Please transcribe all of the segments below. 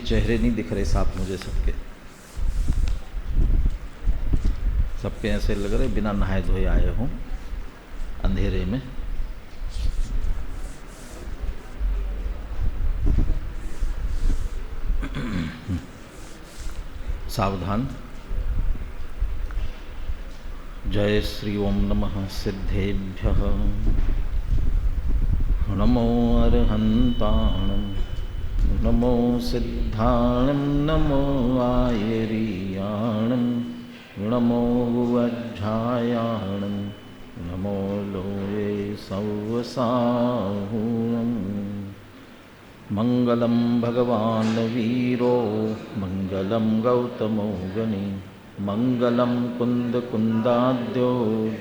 चेहरे नहीं दिख रहे साफ मुझे सबके ऐसे लग रहे बिना नहाए धोए आए हों अंधेरे में। सावधान। जय श्री ओम नमः सिद्धेभ्यः नमो अर्हन्ताणं नमो सिद्धाणं नमो आयरीयाणं नमो वज्झायाणं नमो लोये सव्वसाहूणम्। मंगलम भगवान वीरो मंगलम गौतमो गणि मंगलम कुंद कुंदाद्यो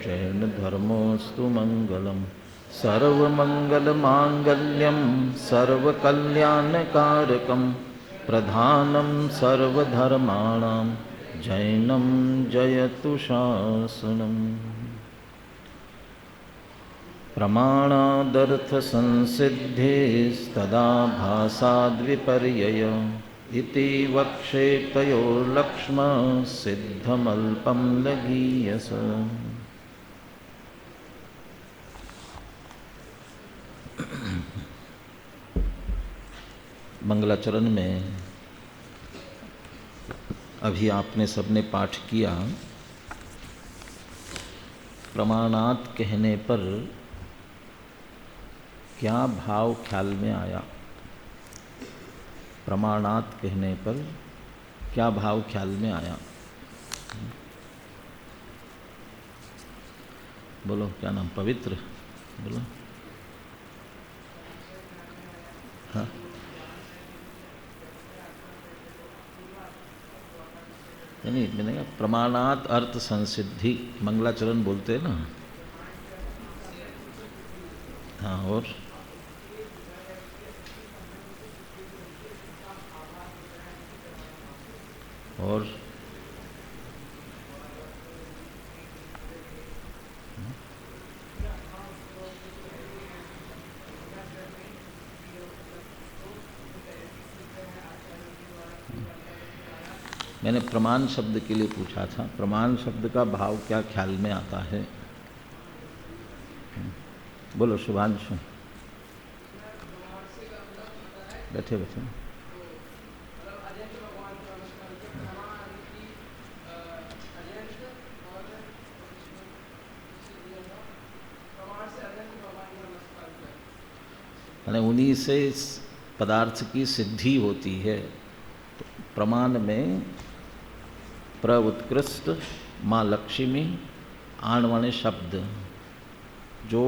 जैन धर्मोस्तु मंगलम सर्वमंगल मांगल्यम सर्वकल्याणकारकम प्रधानम सर्वधर्माणां जैनम जयतु शासनम्। प्रमाणादर्थ संसिद्धेस्तदा भासाद्विपर्यय इति वक्षे तयोर्लक्ष्म सिद्धमल्पं लघीयस। मंगलाचरण में अभी आपने सबने पाठ किया। प्रमाणात कहने पर क्या भाव ख्याल में आया? प्रमाणात कहने पर क्या भाव ख्याल में आया? बोलो, क्या नाम? पवित्र बोलो। हाँ, नहीं मैंने कहा प्रमाणात अर्थ संसिद्धि मंगलाचरण बोलते हैं ना। हाँ, और मैंने प्रमाण शब्द के लिए पूछा था। प्रमाण शब्द का भाव क्या ख्याल में आता है? बोलो शुभांशु। बैठे बैठे। उन्हीं से पदार्थ की सिद्धि होती है। तो प्रमाण में प्र उत्कृष्ट, माँ लक्ष्मी, आणवणे शब्द। जो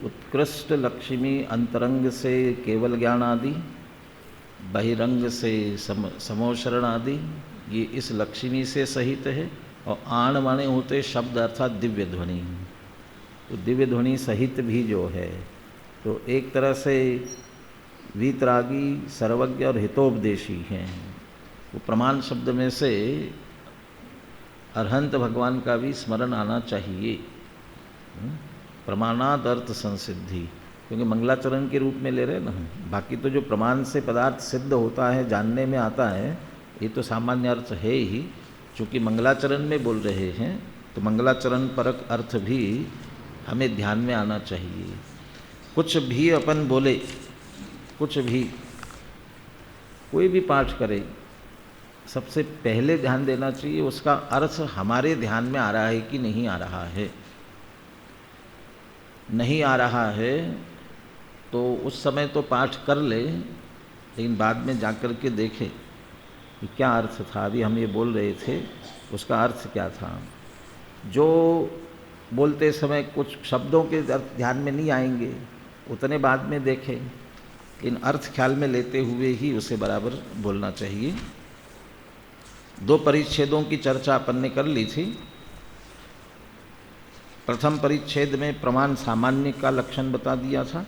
उत्कृष्ट लक्ष्मी अंतरंग से केवल ज्ञान आदि, बहिरंग से समोशरण आदि, ये इस लक्ष्मी से सहित है। और आणवणे होते शब्द अर्थात दिव्य ध्वनि। तो दिव्य ध्वनि सहित भी जो है, तो एक तरह से वीतरागी, सर्वज्ञ और हितोपदेशी हैं। वो प्रमाण शब्द में से अरहंत भगवान का भी स्मरण आना चाहिए। प्रमाणाद अर्थ संसिद्धि, क्योंकि मंगलाचरण के रूप में ले रहे ना। बाकी तो जो प्रमाण से पदार्थ सिद्ध होता है, जानने में आता है, ये तो सामान्य अर्थ है ही। चूँकि मंगलाचरण में बोल रहे हैं तो मंगलाचरण परक अर्थ भी हमें ध्यान में आना चाहिए। कुछ भी अपन बोले, कुछ भी, कोई भी पाठ करे, सबसे पहले ध्यान देना चाहिए उसका अर्थ हमारे ध्यान में आ रहा है कि नहीं आ रहा है। नहीं आ रहा है तो उस समय तो पाठ कर ले, लेकिन बाद में जाकर के देखे कि क्या अर्थ था। अभी हम ये बोल रहे थे, उसका अर्थ क्या था। जो बोलते समय कुछ शब्दों के अर्थ ध्यान में नहीं आएंगे, उतने बाद में देखें, इन अर्थ ख्याल में लेते हुए ही उसे बराबर बोलना चाहिए। दो परिच्छेदों की चर्चा अपन ने कर ली थी। प्रथम परिच्छेद में प्रमाण सामान्य का लक्षण बता दिया था।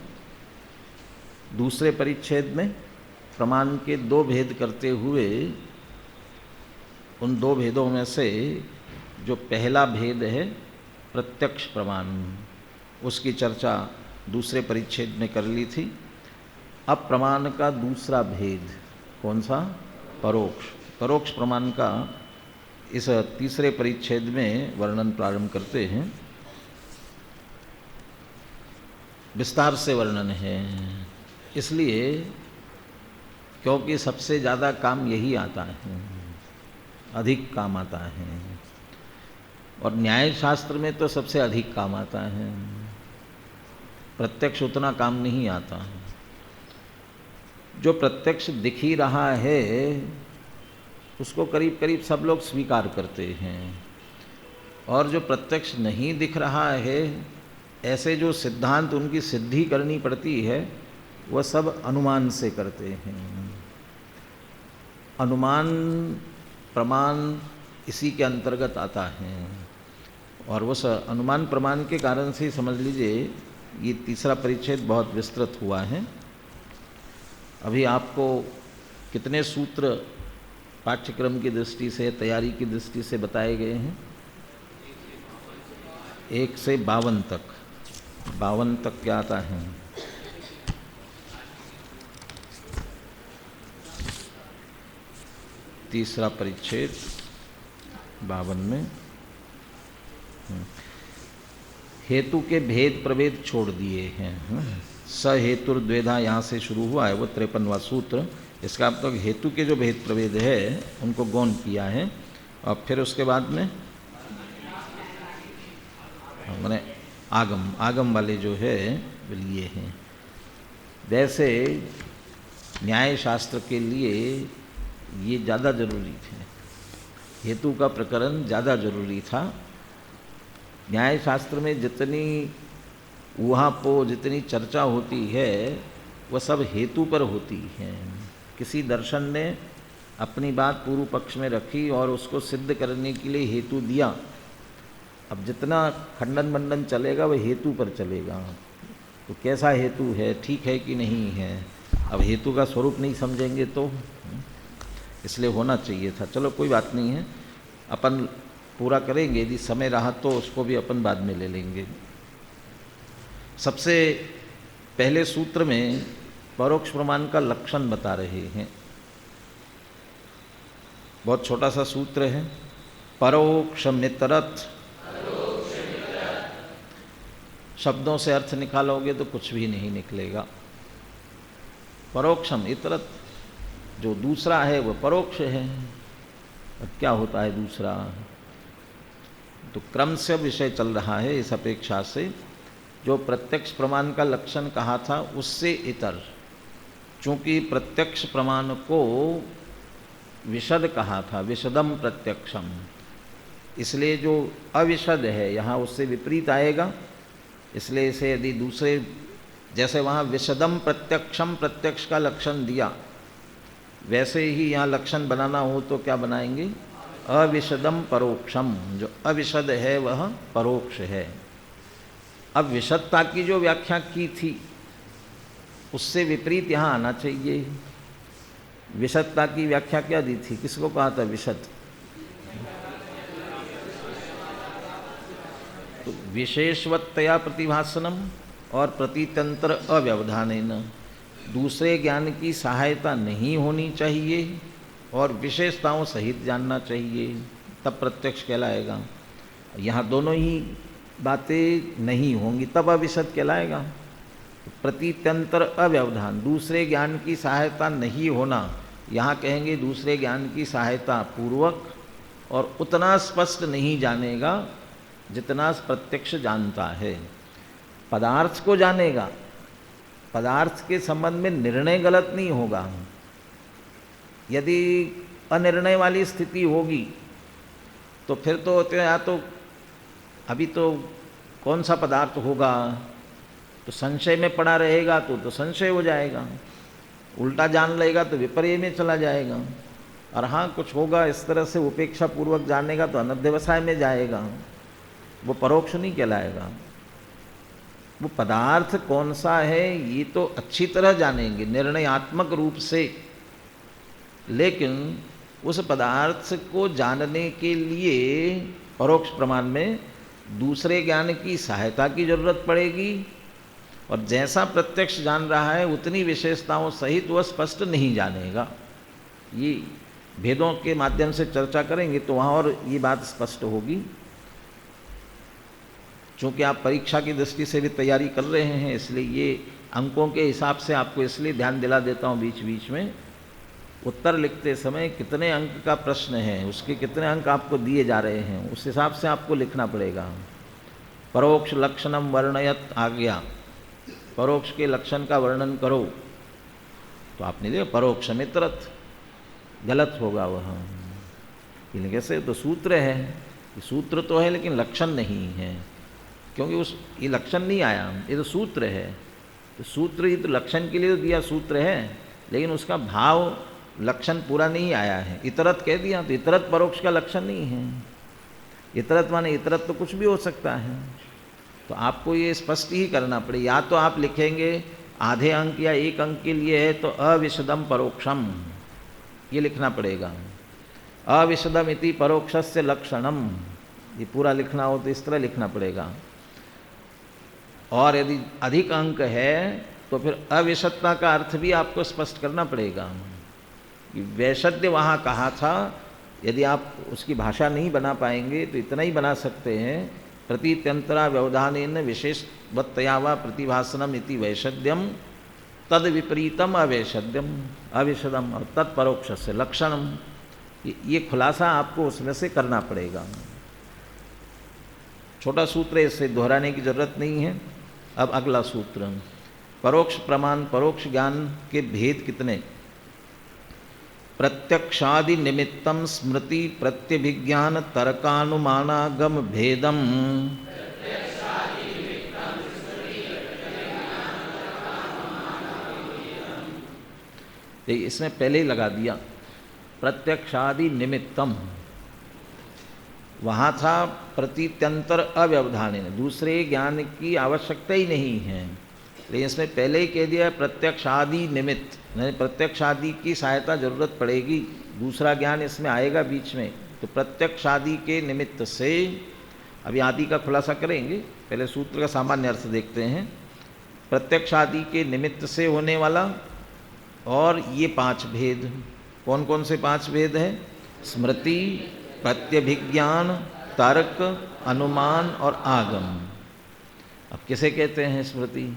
दूसरे परिच्छेद में प्रमाण के दो भेद करते हुए, उन दो भेदों में से जो पहला भेद है प्रत्यक्ष प्रमाण, उसकी चर्चा दूसरे परिच्छेद में कर ली थी। अब प्रमाण का दूसरा भेद कौन सा? परोक्ष। परोक्ष प्रमाण का इस तीसरे परिच्छेद में वर्णन प्रारंभ करते हैं। विस्तार से वर्णन है, इसलिए क्योंकि सबसे ज़्यादा काम यही आता है, अधिक काम आता है, और न्याय शास्त्र में तो सबसे अधिक काम आता है। प्रत्यक्ष उतना काम नहीं आता है। जो प्रत्यक्ष दिख ही रहा है उसको करीब करीब सब लोग स्वीकार करते हैं, और जो प्रत्यक्ष नहीं दिख रहा है, ऐसे जो सिद्धांत उनकी सिद्धि करनी पड़ती है वह सब अनुमान से करते हैं। अनुमान प्रमाण इसी के अंतर्गत आता है, और उस अनुमान प्रमाण के कारण से समझ लीजिए ये तीसरा परिच्छेद बहुत विस्तृत हुआ है। अभी आपको कितने सूत्र पाठ्यक्रम की दृष्टि से, तैयारी की दृष्टि से बताए गए हैं? 1 से 52 तक। 52 तक क्या आता है? तीसरा परिच्छेद 52 में हेतु के भेद प्रभेद छोड़ दिए हैं। स हेतुर द्वेधा यहाँ से शुरू हुआ है, वो 53वां सूत्र। इसका अब तक हेतु के जो भेद प्रभेद है उनको गौण किया है, और फिर उसके बाद में मैंने आगम वाले जो है वो लिए हैं। वैसे न्याय शास्त्र के लिए ये ज़्यादा जरूरी थे, हेतु का प्रकरण ज़्यादा जरूरी था। न्याय शास्त्र में जितनी ऊहापोह, जितनी चर्चा होती है वह सब हेतु पर होती है। किसी दर्शन ने अपनी बात पूर्व पक्ष में रखी और उसको सिद्ध करने के लिए हेतु दिया। अब जितना खंडन मंडन चलेगा वह हेतु पर चलेगा, तो कैसा हेतु है, ठीक है कि नहीं है। अब हेतु का स्वरूप नहीं समझेंगे तो, इसलिए होना चाहिए था। चलो कोई बात नहीं है, अपन पूरा करेंगे, यदि समय रहा तो उसको भी अपन बाद में ले लेंगे। सबसे पहले सूत्र में परोक्ष प्रमाण का लक्षण बता रहे हैं। बहुत छोटा सा सूत्र है। परोक्ष मित्रत, शब्दों से अर्थ निकालोगे तो कुछ भी नहीं निकलेगा। परोक्षम इतरत, जो दूसरा है वह परोक्ष है। अब क्या होता है दूसरा? तो क्रम से विषय चल रहा है। इस अपेक्षा से जो प्रत्यक्ष प्रमाण का लक्षण कहा था उससे इतर, चूँकि प्रत्यक्ष प्रमाण को विशद कहा था, विशदम प्रत्यक्षम, इसलिए जो अविशद है यहाँ उससे विपरीत आएगा। इसलिए इसे यदि दूसरे, जैसे वहाँ विशदम प्रत्यक्षम प्रत्यक्ष का लक्षण दिया, वैसे ही यहाँ लक्षण बनाना हो तो क्या बनाएंगे? अविशदम परोक्षम। जो अविशद है वह परोक्ष है। अब विशदता की जो व्याख्या की थी उससे विपरीत यहाँ आना चाहिए। विशदता की व्याख्या क्या दी थी? किसको कहा था विशद? तो विशेषवत्तया प्रतिभासनम और प्रतितंत्र अव्यवधानेन, दूसरे ज्ञान की सहायता नहीं होनी चाहिए और विशेषताओं सहित जानना चाहिए, तब प्रत्यक्ष कहलाएगा। यहाँ दोनों ही बातें नहीं होंगी तब अविशद कहलाएगा। प्रतितंत्र अव्यवधान, दूसरे ज्ञान की सहायता नहीं होना, यहाँ कहेंगे दूसरे ज्ञान की सहायता पूर्वक, और उतना स्पष्ट नहीं जानेगा जितना प्रत्यक्ष जानता है। पदार्थ को जानेगा, पदार्थ के संबंध में निर्णय गलत नहीं होगा। यदि अनिर्णय वाली स्थिति होगी तो फिर तो या तो अभी तो कौन सा पदार्थ होगा, तो संशय में पड़ा रहेगा तो संशय हो जाएगा, उल्टा जान लेगा तो विपर्य में चला जाएगा। और हाँ कुछ होगा इस तरह से उपेक्षा पूर्वक जानेगा तो अनध्यवसाय में जाएगा, वो परोक्ष नहीं कहलाएगा। वो पदार्थ कौन सा है ये तो अच्छी तरह जानेंगे निर्णयात्मक रूप से, लेकिन उस पदार्थ को जानने के लिए परोक्ष प्रमाण में दूसरे ज्ञान की सहायता की जरूरत पड़ेगी, और जैसा प्रत्यक्ष जान रहा है उतनी विशेषताओं सहित वह स्पष्ट नहीं जानेगा। ये भेदों के माध्यम से चर्चा करेंगे तो वहाँ और ये बात स्पष्ट होगी। चूँकि आप परीक्षा की दृष्टि से भी तैयारी कर रहे हैं, इसलिए ये अंकों के हिसाब से आपको इसलिए ध्यान दिला देता हूँ बीच बीच में। उत्तर लिखते समय कितने अंक का प्रश्न है, उसके कितने अंक आपको दिए जा रहे हैं, उस हिसाब से आपको लिखना पड़ेगा। परोक्ष लक्षणम वर्णयत आ गया, परोक्ष के लक्षण का वर्णन करो, तो आपने लिया परोक्ष मित्रत, गलत होगा वह। लेकिन कैसे, तो सूत्र है, सूत्र तो है लेकिन लक्षण नहीं है, क्योंकि ये लक्षण नहीं आया, ये तो सूत्र है। तो सूत्र ही तो लक्षण के लिए तो दिया सूत्र है, लेकिन उसका भाव लक्षण पूरा नहीं आया है। इतरत कह दिया तो इतरत परोक्ष का लक्षण नहीं है। इतरत माने इतरत तो कुछ भी हो सकता है। तो आपको ये स्पष्ट ही करना पड़े, या तो आप लिखेंगे आधे अंक या एक अंक के लिए है तो अविशदम परोक्षम, ये लिखना पड़ेगा। अविशदम इति परोक्षस्य लक्षणम, ये पूरा लिखना हो तो इस तरह लिखना पड़ेगा। और यदि अधिक अंक है तो फिर अविशदता का अर्थ भी आपको स्पष्ट करना पड़ेगा। वैशद्य वहाँ कहा था, यदि आप उसकी भाषा नहीं बना पाएंगे तो इतना ही बना सकते हैं, प्रतीत्यंतरा व्यवधानेन विशेषवत्तया वा प्रतिभासनम इति वैशद्यम तद विपरीतम अवैशद्यम अविशदम और तत्परोक्ष से लक्षणम। ये खुलासा आपको उसमें से करना पड़ेगा। छोटा सूत्र है, इससे दोहराने की जरूरत नहीं है। अब अगला सूत्र, परोक्ष प्रमाण परोक्ष ज्ञान के भेद कितने? प्रत्यक्षादि निमित्तम स्मृति प्रत्यभिज्ञान तर्कानुमानागम भेदम। इसमें पहले ही लगा दिया प्रत्यक्षादि निमित्तम, वहाँ था प्रतीत्यंतर अव्यवधानेन, दूसरे ज्ञान की आवश्यकता ही नहीं है। लेकिन इसमें पहले ही कह दिया प्रत्यक्षादि निमित्त, यानी प्रत्यक्षादि की सहायता जरूरत पड़ेगी, दूसरा ज्ञान इसमें आएगा बीच में। तो प्रत्यक्षादि के निमित्त से, अभी आदि का खुलासा करेंगे, पहले सूत्र का सामान्य अर्थ देखते हैं। प्रत्यक्षादि के निमित्त से होने वाला, और ये 5 भेद, कौन कौन से 5 भेद हैं? स्मृति, प्रत्यभिज्ञान, तर्क, अनुमान और आगम। अब किसे कहते हैं स्मृति?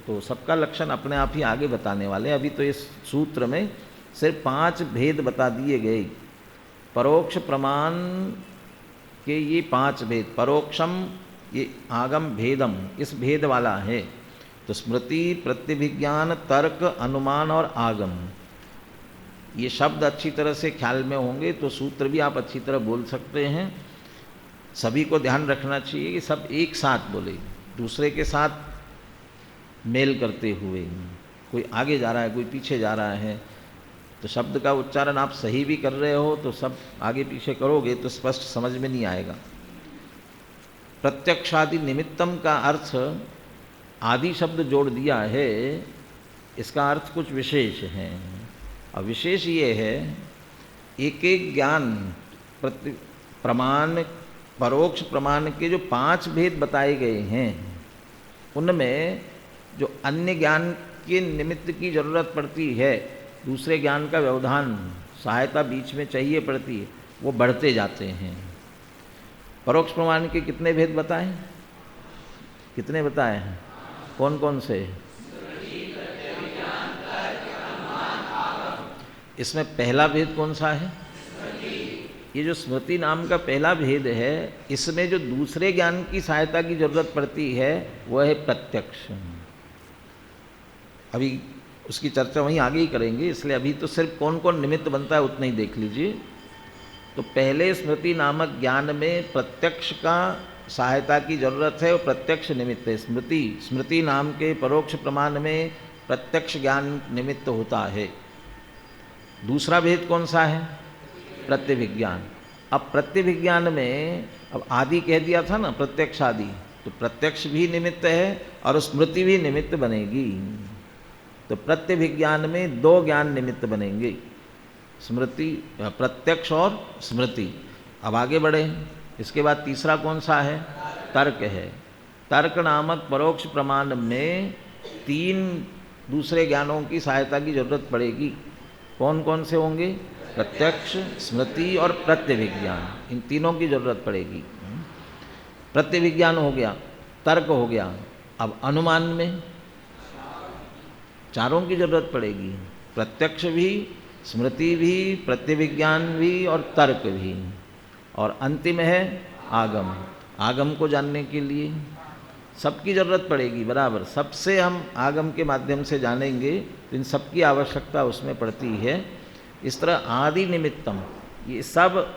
तो सबका लक्षण अपने आप ही आगे बताने वाले। अभी तो इस सूत्र में सिर्फ 5 भेद बता दिए गए। परोक्ष प्रमाण के ये 5 भेद, परोक्षम ये आगम भेदम, इस भेद वाला है। तो स्मृति, प्रत्यभिज्ञान, तर्क, अनुमान और आगम, ये शब्द अच्छी तरह से ख्याल में होंगे तो सूत्र भी आप अच्छी तरह बोल सकते हैं। सभी को ध्यान रखना चाहिए कि सब एक साथ बोले, दूसरे के साथ मेल करते हुए। कोई आगे जा रहा है, कोई पीछे जा रहा है, तो शब्द का उच्चारण आप सही भी कर रहे हो तो सब आगे पीछे करोगे तो स्पष्ट समझ में नहीं आएगा। प्रत्यक्षादि निमित्तम का अर्थ आदि शब्द जोड़ दिया है, इसका अर्थ कुछ विशेष है। और विशेष ये है, एक एक ज्ञान प्रमाण, परोक्ष प्रमाण के जो 5 भेद बताए गए हैं, उनमें जो अन्य ज्ञान के निमित्त की जरूरत पड़ती है, दूसरे ज्ञान का व्यवधान, सहायता बीच में चाहिए पड़ती है, वो बढ़ते जाते हैं। परोक्ष प्रमाण के कितने भेद बताए? कितने बताए हैं? कौन कौन से? इसमें पहला भेद कौन सा है? ये जो स्मृति नाम का पहला भेद है, इसमें जो दूसरे ज्ञान की सहायता की जरूरत पड़ती है वह है प्रत्यक्ष। अभी उसकी चर्चा वहीं आगे ही करेंगे, इसलिए अभी तो सिर्फ कौन कौन निमित्त बनता है उतना ही देख लीजिए। तो पहले स्मृति नामक ज्ञान में प्रत्यक्ष का सहायता की जरूरत है, और प्रत्यक्ष निमित्त है। स्मृति नाम के परोक्ष प्रमाण में प्रत्यक्ष ज्ञान निमित्त होता है। दूसरा भेद कौन सा है? प्रत्यभिज्ञान। अब प्रत्यभिज्ञान में, अब आदि कह दिया था ना, प्रत्यक्ष आदि, तो प्रत्यक्ष भी निमित्त है और स्मृति भी निमित्त बनेगी। तो प्रत्यभिज्ञान में 2 ज्ञान निमित्त बनेंगे, स्मृति, प्रत्यक्ष और स्मृति। अब आगे बढ़े, इसके बाद तीसरा कौन सा है? तर्क है। तर्क नामक परोक्ष प्रमाण में 3 दूसरे ज्ञानों की सहायता की जरूरत पड़ेगी। कौन कौन से होंगे? प्रत्यक्ष, स्मृति और प्रत्यभिज्ञान, इन तीनों की जरूरत पड़ेगी। प्रत्यभिज्ञान हो गया, तर्क हो गया, अब अनुमान में चारों की जरूरत पड़ेगी, प्रत्यक्ष भी, स्मृति भी, प्रत्यभिज्ञान भी और तर्क भी। और अंतिम है आगम। आगम को जानने के लिए सबकी जरूरत पड़ेगी बराबर, सबसे हम आगम के माध्यम से जानेंगे तो इन सबकी आवश्यकता उसमें पड़ती है। इस तरह आदि निमित्तम, ये सब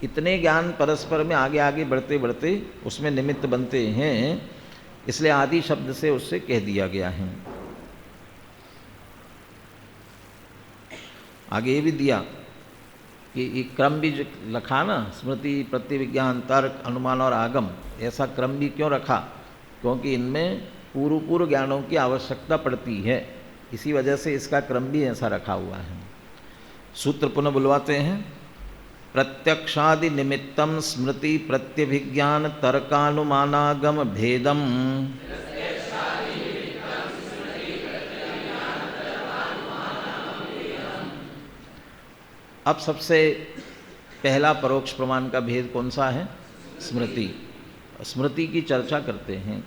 इतने ज्ञान परस्पर में आगे आगे बढ़ते बढ़ते उसमें निमित्त बनते हैं, इसलिए आदि शब्द से उससे कह दिया गया है। आगे ये भी दिया कि एक क्रम भी रखा ना, स्मृति, प्रत्यभिज्ञान, तर्क, अनुमान और आगम, ऐसा क्रम भी क्यों रखा? क्योंकि इनमें पूर्व पूर्व ज्ञानों की आवश्यकता पड़ती है, इसी वजह से इसका क्रम भी ऐसा रखा हुआ है। सूत्र पुनः बुलवाते हैं। प्रत्यक्षादि निमित्तम स्मृति प्रत्यभिज्ञान तर्कानुमानागम भेदम। अब सबसे पहला परोक्ष प्रमाण का भेद कौन सा है? स्मृति। स्मृति की चर्चा करते हैं।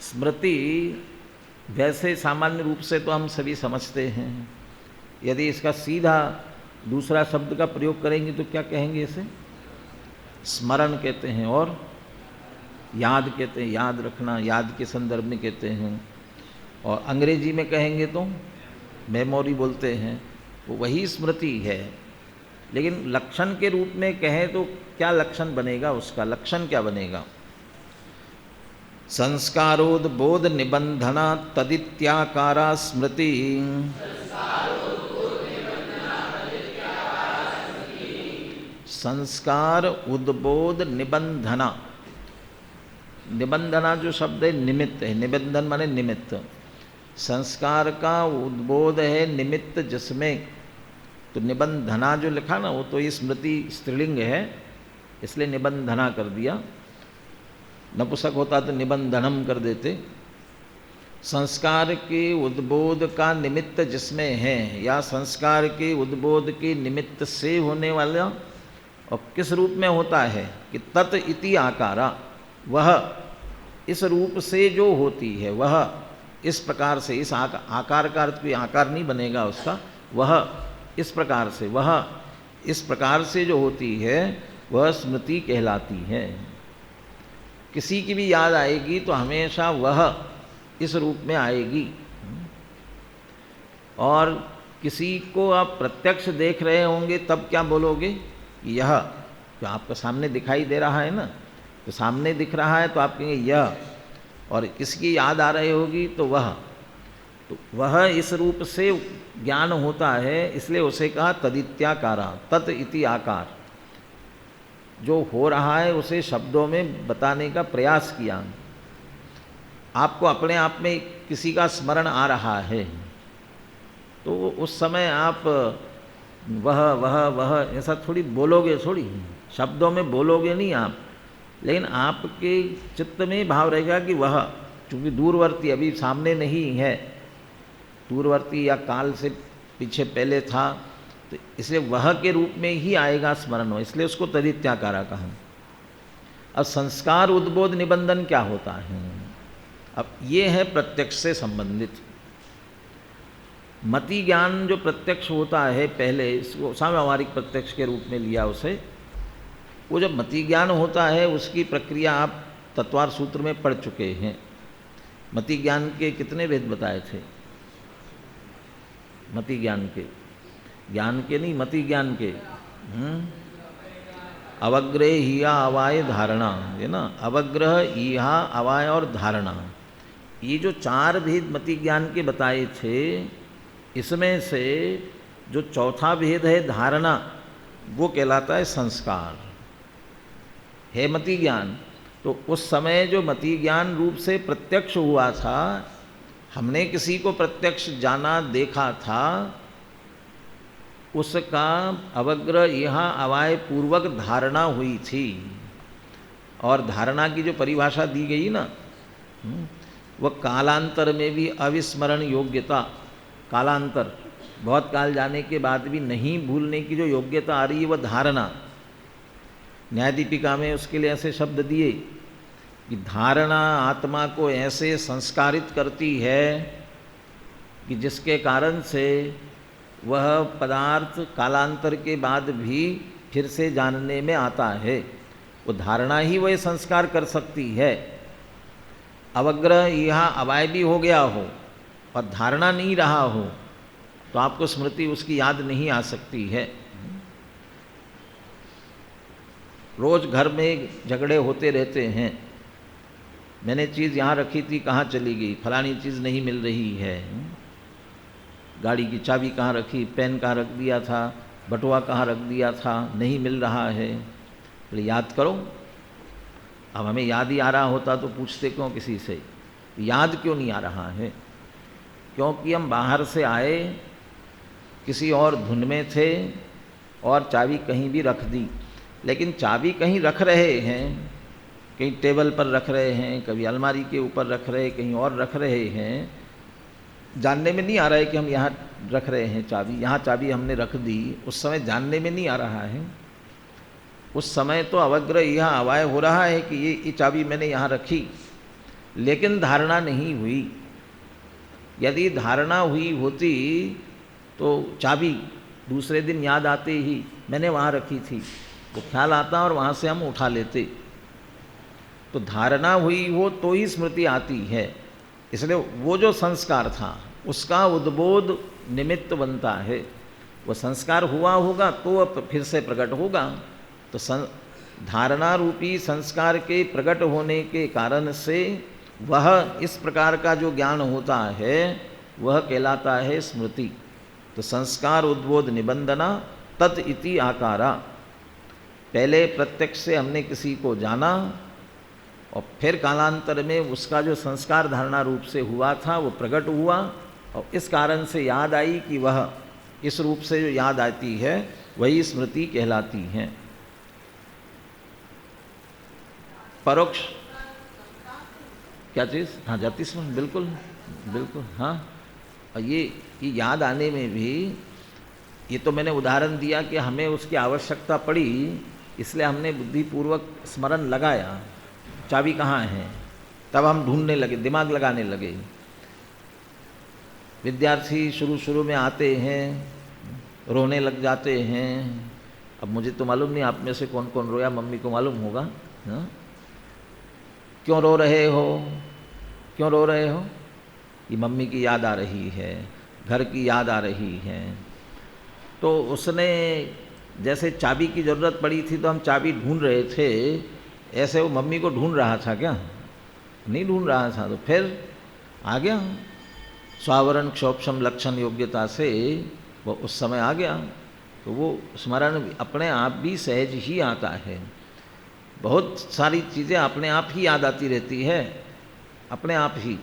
स्मृति वैसे सामान्य रूप से तो हम सभी समझते हैं, यदि इसका सीधा दूसरा शब्द का प्रयोग करेंगे तो क्या कहेंगे? इसे स्मरण कहते हैं और याद कहते हैं, याद रखना, याद के संदर्भ में कहते हैं। और अंग्रेजी में कहेंगे तो मेमोरी बोलते हैं, वो वही स्मृति है। लेकिन लक्षण के रूप में कहें तो क्या लक्षण बनेगा? उसका लक्षण क्या बनेगा? संस्कारोद्बोध निबंधना तदित्याकारा स्मृति। संस्कार उद्बोध निबंधना, निबंधना जो शब्द है निमित्त है, निबंधन माने निमित्त। संस्कार का उद्बोध है निमित्त जिसमें, तो निबंधना जो लिखा ना वो तो ये स्मृति स्त्रीलिंग है, इसलिए निबंधना कर दिया। नपुंसक होता तो निबंधनम कर देते। संस्कार के उद्बोध का निमित्त जिसमें है, या संस्कार के उद्बोध के निमित्त से होने वाला, और किस रूप में होता है कि तत् इति आकारा, वह इस रूप से जो होती है, वह इस प्रकार से, इस आकार का अर्थ कोई आकार नहीं बनेगा उसका, वह इस प्रकार से, वह इस प्रकार से जो होती है वह स्मृति कहलाती है। किसी की भी याद आएगी तो हमेशा वह इस रूप में आएगी। और किसी को आप प्रत्यक्ष देख रहे होंगे तब क्या बोलोगे? यह जो आपका सामने दिखाई दे रहा है ना, तो सामने दिख रहा है तो आप कहेंगे यह, और किसकी याद आ रही होगी तो वह, तो वह इस रूप से ज्ञान होता है, इसलिए उसे कहा तदित्याकारा, तत् इति आकार। जो हो रहा है उसे शब्दों में बताने का प्रयास किया। आपको अपने आप में किसी का स्मरण आ रहा है तो उस समय आप वह ऐसा थोड़ी बोलोगे, थोड़ी शब्दों में बोलोगे नहीं आप, लेकिन आपके चित्त में भाव रहेगा कि वह, चूँकि दूरवर्ती अभी सामने नहीं है, दूरवर्ती या काल से पीछे पहले था, तो इसलिए वह के रूप में ही आएगा स्मरण हो, इसलिए उसको तदित्याकारा कहा। अब संस्कार उद्बोध निबंधन क्या होता है? अब ये है प्रत्यक्ष से संबंधित। मति ज्ञान जो प्रत्यक्ष होता है, पहले इसको साव्यावहारिक प्रत्यक्ष के रूप में लिया उसे, वो जब मति ज्ञान होता है उसकी प्रक्रिया आप तत्वार सूत्र में पढ़ चुके हैं। मति ज्ञान के कितने भेद बताए थे? मति ज्ञान के नहीं, मति ज्ञान के अवग्रह, हिया, अवाय, धारणा है ना। अवग्रह, ईहा, अवाय और धारणा, ये जो चार भेद मति ज्ञान के बताए थे, इसमें से जो चौथा भेद है धारणा, वो कहलाता है संस्कार। है मति ज्ञान, तो उस समय जो मति ज्ञान रूप से प्रत्यक्ष हुआ था, हमने किसी को प्रत्यक्ष जाना, देखा था, उसका अवग्रह, यहाँ अवाय पूर्वक धारणा हुई थी। और धारणा की जो परिभाषा दी गई ना, वह कालांतर में भी अविस्मरण योग्यता, कालांतर बहुत काल जाने के बाद भी नहीं भूलने की जो योग्यता आ रही है, वह धारणा। न्यायदीपिका में उसके लिए ऐसे शब्द दिए कि धारणा आत्मा को ऐसे संस्कारित करती है कि जिसके कारण से वह पदार्थ कालांतर के बाद भी फिर से जानने में आता है। वो धारणा ही वह संस्कार कर सकती है। अवग्रह यहाँ अवाय भी हो गया हो और धारणा नहीं रहा हो तो आपको स्मृति उसकी याद नहीं आ सकती है। रोज घर में झगड़े होते रहते हैं, मैंने चीज़ यहाँ रखी थी कहाँ चली गई, फलानी चीज़ नहीं मिल रही है, गाड़ी की चाबी कहाँ रखी, पेन कहाँ रख दिया था, बटुआ कहाँ रख दिया था, नहीं मिल रहा है। बोले याद करो। अब हमें याद ही आ रहा होता तो पूछते क्यों किसी से, याद क्यों नहीं आ रहा है? क्योंकि हम बाहर से आए, किसी और धुन में थे और चाबी कहीं भी रख दी। लेकिन चाबी कहीं रख रहे हैं, कहीं टेबल पर रख रहे हैं, कभी अलमारी के ऊपर रख रहे, कहीं और रख रहे हैं, जानने में नहीं आ रहा है कि हम यहाँ रख रहे हैं चाबी, यहाँ चाबी हमने रख दी, उस समय जानने में नहीं आ रहा है। उस समय तो अवग्रह यह अवाय हो रहा है कि ये चाबी मैंने यहाँ रखी, लेकिन धारणा नहीं हुई। यदि धारणा हुई होती तो चाबी दूसरे दिन याद आते ही मैंने वहाँ रखी थी, वो ख्याल आता और वहाँ से हम उठा लेते। तो धारणा हुई हो तो ही स्मृति आती है। इसलिए वो जो संस्कार था उसका उद्बोध निमित्त बनता है। वो संस्कार हुआ होगा तो अब फिर से प्रकट होगा। तो धारणा रूपी संस्कार के प्रकट होने के कारण से वह इस प्रकार का जो ज्ञान होता है वह कहलाता है स्मृति। तो संस्कार उद्बोध निबंधना तत् इति आकारा। पहले प्रत्यक्ष से हमने किसी को जाना और फिर कालांतर में उसका जो संस्कार धारणा रूप से हुआ था वो प्रकट हुआ और इस कारण से याद आई कि वह इस रूप से जो याद आती है वही स्मृति कहलाती है। परोक्ष क्या चीज़? हाँ, जाति स्मरण, बिल्कुल बिल्कुल। हाँ, और ये याद आने में भी, ये तो मैंने उदाहरण दिया कि हमें उसकी आवश्यकता पड़ी इसलिए हमने बुद्धिपूर्वक स्मरण लगाया, चाबी कहाँ है, तब हम ढूंढने लगे, दिमाग लगाने लगे। विद्यार्थी शुरू में आते हैं, रोने लग जाते हैं। अब मुझे तो मालूम नहीं आप में से कौन कौन रोया, मम्मी को मालूम होगा। हाँ? क्यों रो रहे हो, क्यों रो रहे हो? कि मम्मी की याद आ रही है, घर की याद आ रही है। तो उसने जैसे चाबी की ज़रूरत पड़ी थी तो हम चाबी ढूंढ रहे थे, ऐसे वो मम्मी को ढूंढ रहा था क्या? नहीं ढूंढ रहा था। तो फिर आ गया स्वावरण क्षोभम लक्षण योग्यता से वो उस समय आ गया। तो वो स्मरण अपने आप भी सहज ही आता है। बहुत सारी चीज़ें अपने आप ही याद आती रहती है, अपने आप ही।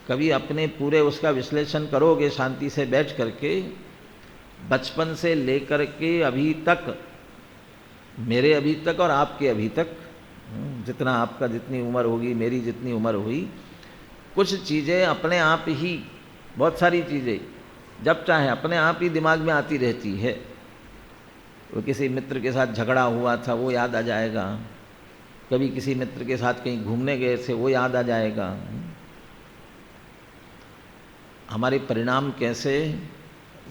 कभी अपने पूरे उसका विश्लेषण करोगे शांति से बैठ करके, बचपन से लेकर के अभी तक, मेरे अभी तक और आपके अभी तक, जितना आपका जितनी उम्र होगी, मेरी जितनी उम्र हुई, कुछ चीज़ें अपने आप ही, बहुत सारी चीज़ें जब चाहे अपने आप ही दिमाग में आती रहती है। वो किसी मित्र के साथ झगड़ा हुआ था वो याद आ जाएगा, कभी किसी मित्र के साथ कहीं घूमने गए थे वो याद आ जाएगा। हमारे परिणाम कैसे,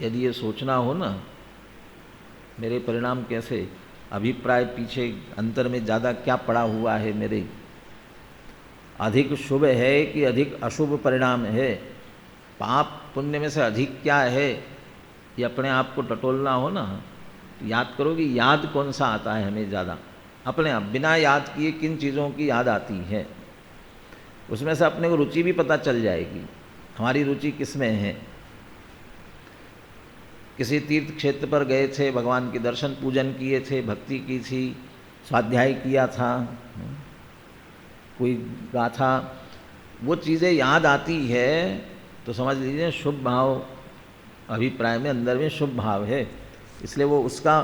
यदि ये सोचना हो ना, मेरे परिणाम कैसे, अभिप्राय पीछे अंतर में ज़्यादा क्या पड़ा हुआ है मेरे, अधिक शुभ है कि अधिक अशुभ परिणाम है, पाप पुण्य में से अधिक क्या है, ये अपने आप को टटोलना हो ना, तो याद करोगे याद कौन सा आता है हमें ज़्यादा, अपने आप बिना याद किए किन चीज़ों की याद आती है, उसमें से अपने को रुचि भी पता चल जाएगी, हमारी रुचि किस में है। किसी तीर्थ क्षेत्र पर गए थे, भगवान के दर्शन पूजन किए थे, भक्ति की थी, स्वाध्याय किया था, कोई गाथा, वो चीज़ें याद आती है तो समझ लीजिए शुभ भाव, अभिप्राय में अंदर में शुभ भाव है, इसलिए वो उसका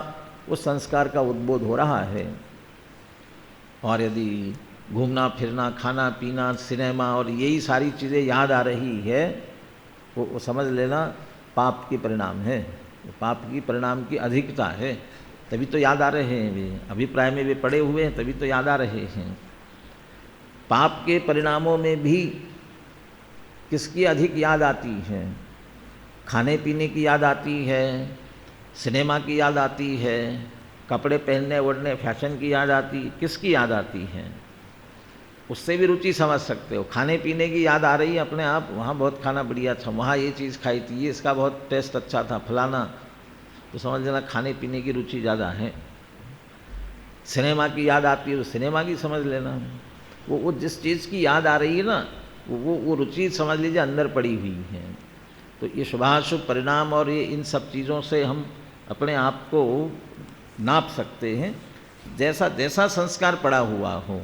उस संस्कार का उद्बोध हो रहा है। और यदि घूमना फिरना, खाना पीना, सिनेमा और यही सारी चीज़ें याद आ रही है, वो समझ लेना पाप के परिणाम है, पाप की परिणाम की अधिकता है, तभी तो याद आ रहे हैं वे, अभिप्राय में वे पड़े हुए हैं तभी तो याद आ रहे हैं। पाप के परिणामों में भी किसकी अधिक याद आती है? खाने पीने की याद आती है, सिनेमा की याद आती है, कपड़े पहनने ओढ़ने फैशन की याद आती, किसकी याद आती है? उससे भी रुचि समझ सकते हो। खाने पीने की याद आ रही है अपने आप, वहाँ बहुत खाना बढ़िया था, वहाँ ये चीज़ खाई थी, ये इसका बहुत टेस्ट अच्छा था, फलाना, तो समझ लेना खाने पीने की रुचि ज़्यादा है। सिनेमा की याद आती है तो सिनेमा की समझ लेना, वो जिस चीज़ की याद आ रही है ना, वो रुचि समझ लीजिए अंदर पड़ी हुई है। तो ये शुभाशुभ परिणाम और ये इन सब चीज़ों से हम अपने आप को नाप सकते हैं, जैसा जैसा संस्कार पड़ा हुआ हो।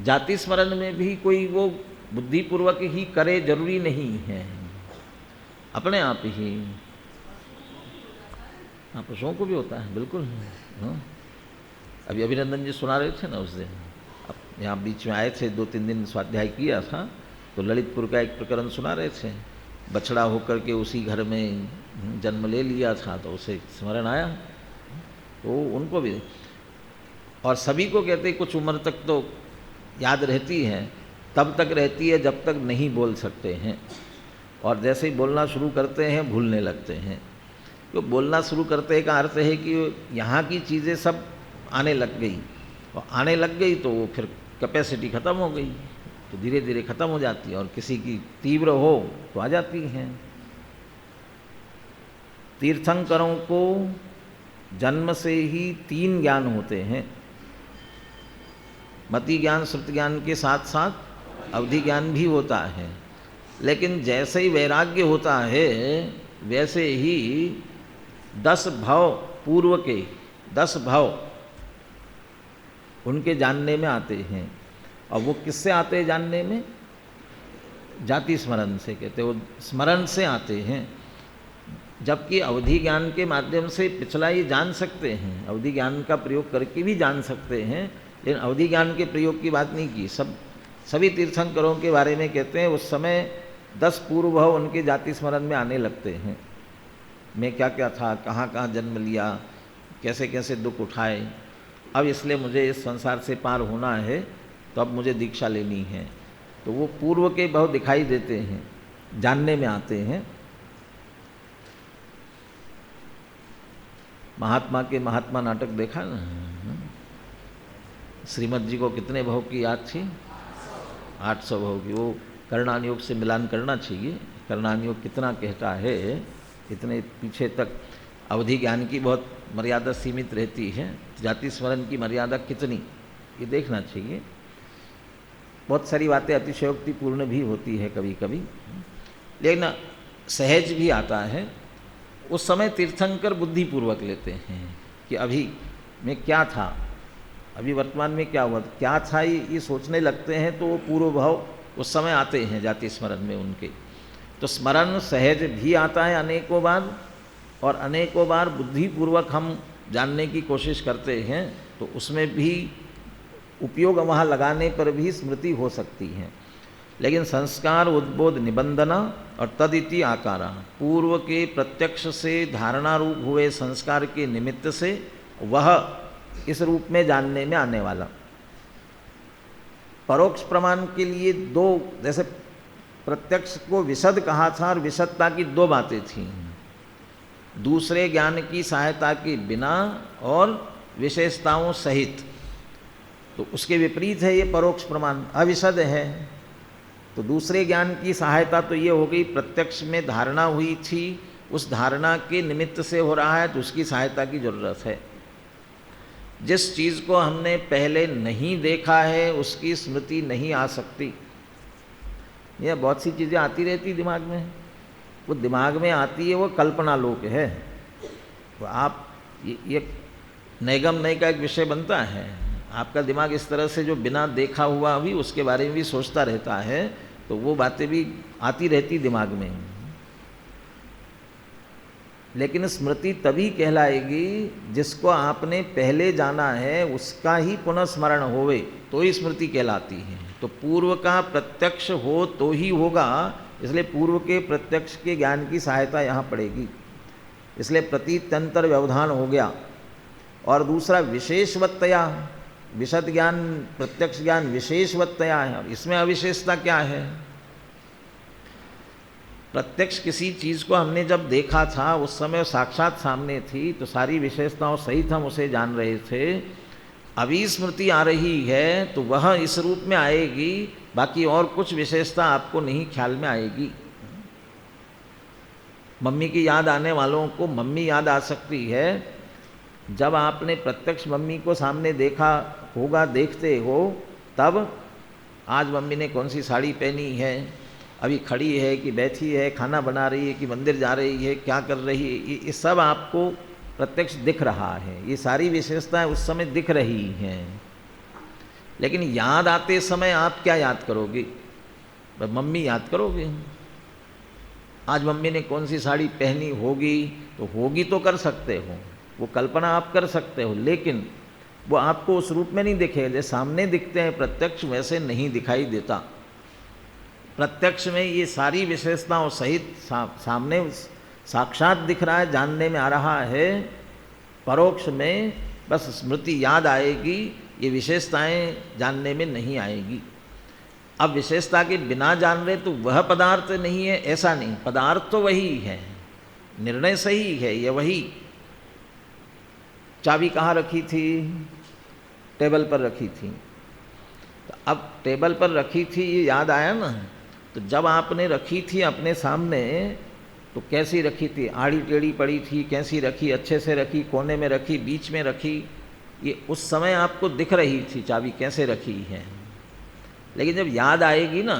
जाति स्मरण में भी कोई वो बुद्धिपूर्वक ही करे जरूरी नहीं है, अपने आप ही। हाँ, पशुओं को भी होता है, बिल्कुल। हाँ, अभी अभिनंदन जी सुना रहे थे ना उस दिन, अब यहाँ बीच में आए थे, 2-3 दिन स्वाध्याय किया था, तो ललितपुर का एक प्रकरण सुना रहे थे। बछड़ा होकर के उसी घर में जन्म ले लिया था, तो उसे स्मरण आया, तो उनको भी। और सभी को कहते कुछ उम्र तक तो याद रहती है, तब तक रहती है जब तक नहीं बोल सकते हैं, और जैसे ही बोलना शुरू करते हैं भूलने लगते हैं। तो बोलना शुरू करते का अर्थ है कि यहाँ की चीज़ें सब आने लग गई, और आने लग गई तो वो फिर कैपेसिटी ख़त्म हो गई, तो धीरे धीरे ख़त्म हो जाती है, और किसी की तीव्र हो तो आ जाती हैं। तीर्थंकरों को जन्म से ही 3 ज्ञान होते हैं, मति ज्ञान, श्रुति ज्ञान के साथ साथ अवधि ज्ञान भी होता है। लेकिन जैसे ही वैराग्य होता है वैसे ही 10 भाव पूर्व के 10 भाव उनके जानने में आते हैं। और वो किससे आते हैं जानने में? जाति स्मरण से, कहते वो स्मरण से आते हैं। जबकि अवधि ज्ञान के माध्यम से पिछला ही जान सकते हैं, अवधि ज्ञान का प्रयोग करके भी जान सकते हैं, लेकिन अवधि ज्ञान के प्रयोग की बात नहीं की। सभी तीर्थंकरों के बारे में कहते हैं उस समय 10 पूर्व भाव उनके जाति स्मरण में आने लगते हैं। मैं क्या क्या था, कहाँ कहाँ जन्म लिया, कैसे कैसे दुख उठाए, अब इसलिए मुझे इस संसार से पार होना है, तो अब मुझे दीक्षा लेनी है। तो वो पूर्व के भाव दिखाई देते हैं, जानने में आते हैं। महात्मा के महात्मा नाटक देखा ना, श्रीमद जी को कितने भाव की याद थी? 800 भाव की। वो कर्णानुयोग से मिलान करना चाहिए, कर्णानुयोग कितना कहता है, इतने पीछे तक अवधि ज्ञान की बहुत मर्यादा सीमित रहती है, जाति स्मरण की मर्यादा कितनी, ये देखना चाहिए। बहुत सारी बातें अतिशयोक्तिपूर्ण भी होती है कभी कभी, लेकिन सहज भी आता है। उस समय तीर्थंकर बुद्धिपूर्वक लेते हैं कि अभी मैं क्या था, अभी वर्तमान में क्या हुआ, क्या था, ये सोचने लगते हैं, तो वो पूर्व भाव उस समय आते हैं जाति स्मरण में उनके। तो स्मरण सहज भी आता है अनेकों बार, और अनेकों बार बुद्धिपूर्वक हम जानने की कोशिश करते हैं, तो उसमें भी उपयोग वहाँ लगाने पर भी स्मृति हो सकती है। लेकिन संस्कार उद्बोध निबंधना और तदिति आकारा, पूर्व के प्रत्यक्ष से धारणा रूप हुए संस्कार के निमित्त से वह इस रूप में जानने में आने वाला। परोक्ष प्रमाण के लिए 2, जैसे प्रत्यक्ष को विशद कहा था, और विशदता की 2 बातें थीं, दूसरे ज्ञान की सहायता के बिना और विशेषताओं सहित। तो उसके विपरीत है ये परोक्ष प्रमाण, अविशद है। तो दूसरे ज्ञान की सहायता तो ये हो गई, प्रत्यक्ष में धारणा हुई थी, उस धारणा के निमित्त से हो रहा है, तो उसकी सहायता की जरूरत है। जिस चीज़ को हमने पहले नहीं देखा है उसकी स्मृति नहीं आ सकती। यह बहुत सी चीज़ें आती रहती दिमाग में, वो दिमाग में आती है, वो कल्पना लोक है। तो आप ये नैगम नय का एक विषय बनता है, आपका दिमाग इस तरह से जो बिना देखा हुआ भी उसके बारे में भी सोचता रहता है, तो वो बातें भी आती रहती दिमाग में। लेकिन स्मृति तभी कहलाएगी जिसको आपने पहले जाना है उसका ही पुनः स्मरण होवे, तो ही स्मृति कहलाती है। तो पूर्व का प्रत्यक्ष हो तो ही होगा, इसलिए पूर्व के प्रत्यक्ष के ज्ञान की सहायता यहाँ पड़ेगी। इसलिए प्रतीत्यंतर व्यवधान हो गया। और दूसरा विशेषवत्तया, विशद ज्ञान प्रत्यक्ष ज्ञान विशेषवत्तया है। और इसमें अविशेषता क्या है? प्रत्यक्ष किसी चीज़ को हमने जब देखा था उस समय साक्षात सामने थी तो सारी विशेषताओं सहित हम उसे जान रहे थे। अभी स्मृति आ रही है तो वह इस रूप में आएगी, बाकी और कुछ विशेषता आपको नहीं ख्याल में आएगी। मम्मी की याद आने वालों को मम्मी याद आ सकती है जब आपने प्रत्यक्ष मम्मी को सामने देखा होगा, देखते हो तब आज मम्मी ने कौन सी साड़ी पहनी है, अभी खड़ी है कि बैठी है, खाना बना रही है कि मंदिर जा रही है, क्या कर रही है, ये सब आपको प्रत्यक्ष दिख रहा है। ये सारी विशेषताएं उस समय दिख रही हैं। लेकिन याद आते समय आप क्या याद करोगे? मम्मी याद करोगे। आज मम्मी ने कौन सी साड़ी पहनी होगी, तो होगी तो कर सकते हो, वो कल्पना आप कर सकते हो, लेकिन वो आपको उस रूप में नहीं दिखे। जैसे सामने दिखते हैं प्रत्यक्ष, वैसे नहीं दिखाई देता। प्रत्यक्ष में ये सारी विशेषताओं सहित सामने साक्षात दिख रहा है, जानने में आ रहा है। परोक्ष में बस स्मृति याद आएगी, ये विशेषताएं जानने में नहीं आएगी। अब विशेषता के बिना जान रहे तो वह पदार्थ नहीं है, ऐसा नहीं, पदार्थ तो वही है, निर्णय सही है, ये वही। चाबी कहाँ रखी थी? टेबल पर रखी थी। तो अब टेबल पर रखी थी ये याद आया ना। तो जब आपने रखी थी अपने सामने तो कैसी रखी थी? आड़ी टेढ़ी पड़ी थी, कैसी रखी? अच्छे से रखी, कोने में रखी, बीच में रखी? ये उस समय आपको दिख रही थी चाबी कैसे रखी है। लेकिन जब याद आएगी ना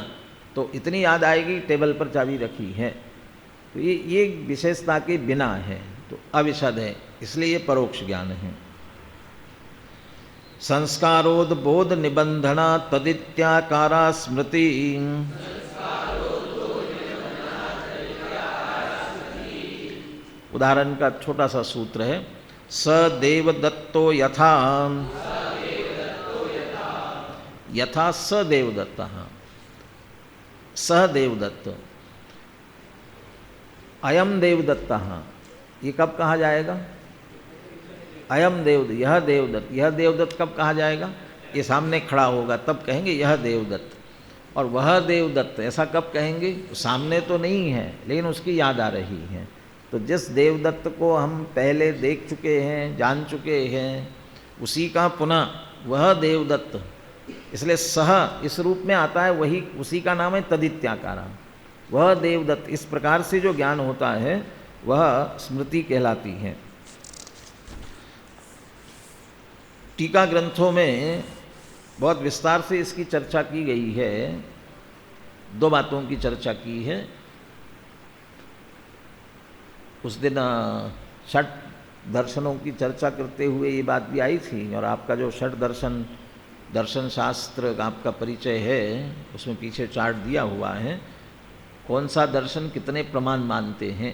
तो इतनी याद आएगी टेबल पर चाबी रखी है। तो ये विशेषता के बिना है, तो अविशद है, इसलिए ये परोक्ष ज्ञान है। संस्कारोद्बोध निबंधना तदित्याकारा स्मृति। उदाहरण का छोटा सा सूत्र है। स देवदत्तो यथा, यथा स देवदत्त, सह देवदत्त, अयम देवदत्त। ये कब कहा जाएगा? अयम देवदत्त, यह देवदत्त। यह देवदत्त कब कहा जाएगा? ये सामने खड़ा होगा तब कहेंगे यह देवदत्त। और वह देवदत्त ऐसा कब कहेंगे? सामने तो नहीं है लेकिन उसकी याद आ रही है। तो जिस देवदत्त को हम पहले देख चुके हैं, जान चुके हैं, उसी का पुनः वह देवदत्त, इसलिए सह इस रूप में आता है, वही उसी का नाम है तदित्याकारा, वह देवदत्त। इस प्रकार से जो ज्ञान होता है वह स्मृति कहलाती है। टीका ग्रंथों में बहुत विस्तार से इसकी चर्चा की गई है। दो बातों की चर्चा की है। उस दिन षट दर्शनों की चर्चा करते हुए ये बात भी आई थी, और आपका जो षट दर्शन शास्त्र का आपका परिचय है उसमें पीछे चार्ट दिया हुआ है, कौन सा दर्शन कितने प्रमाण मानते हैं।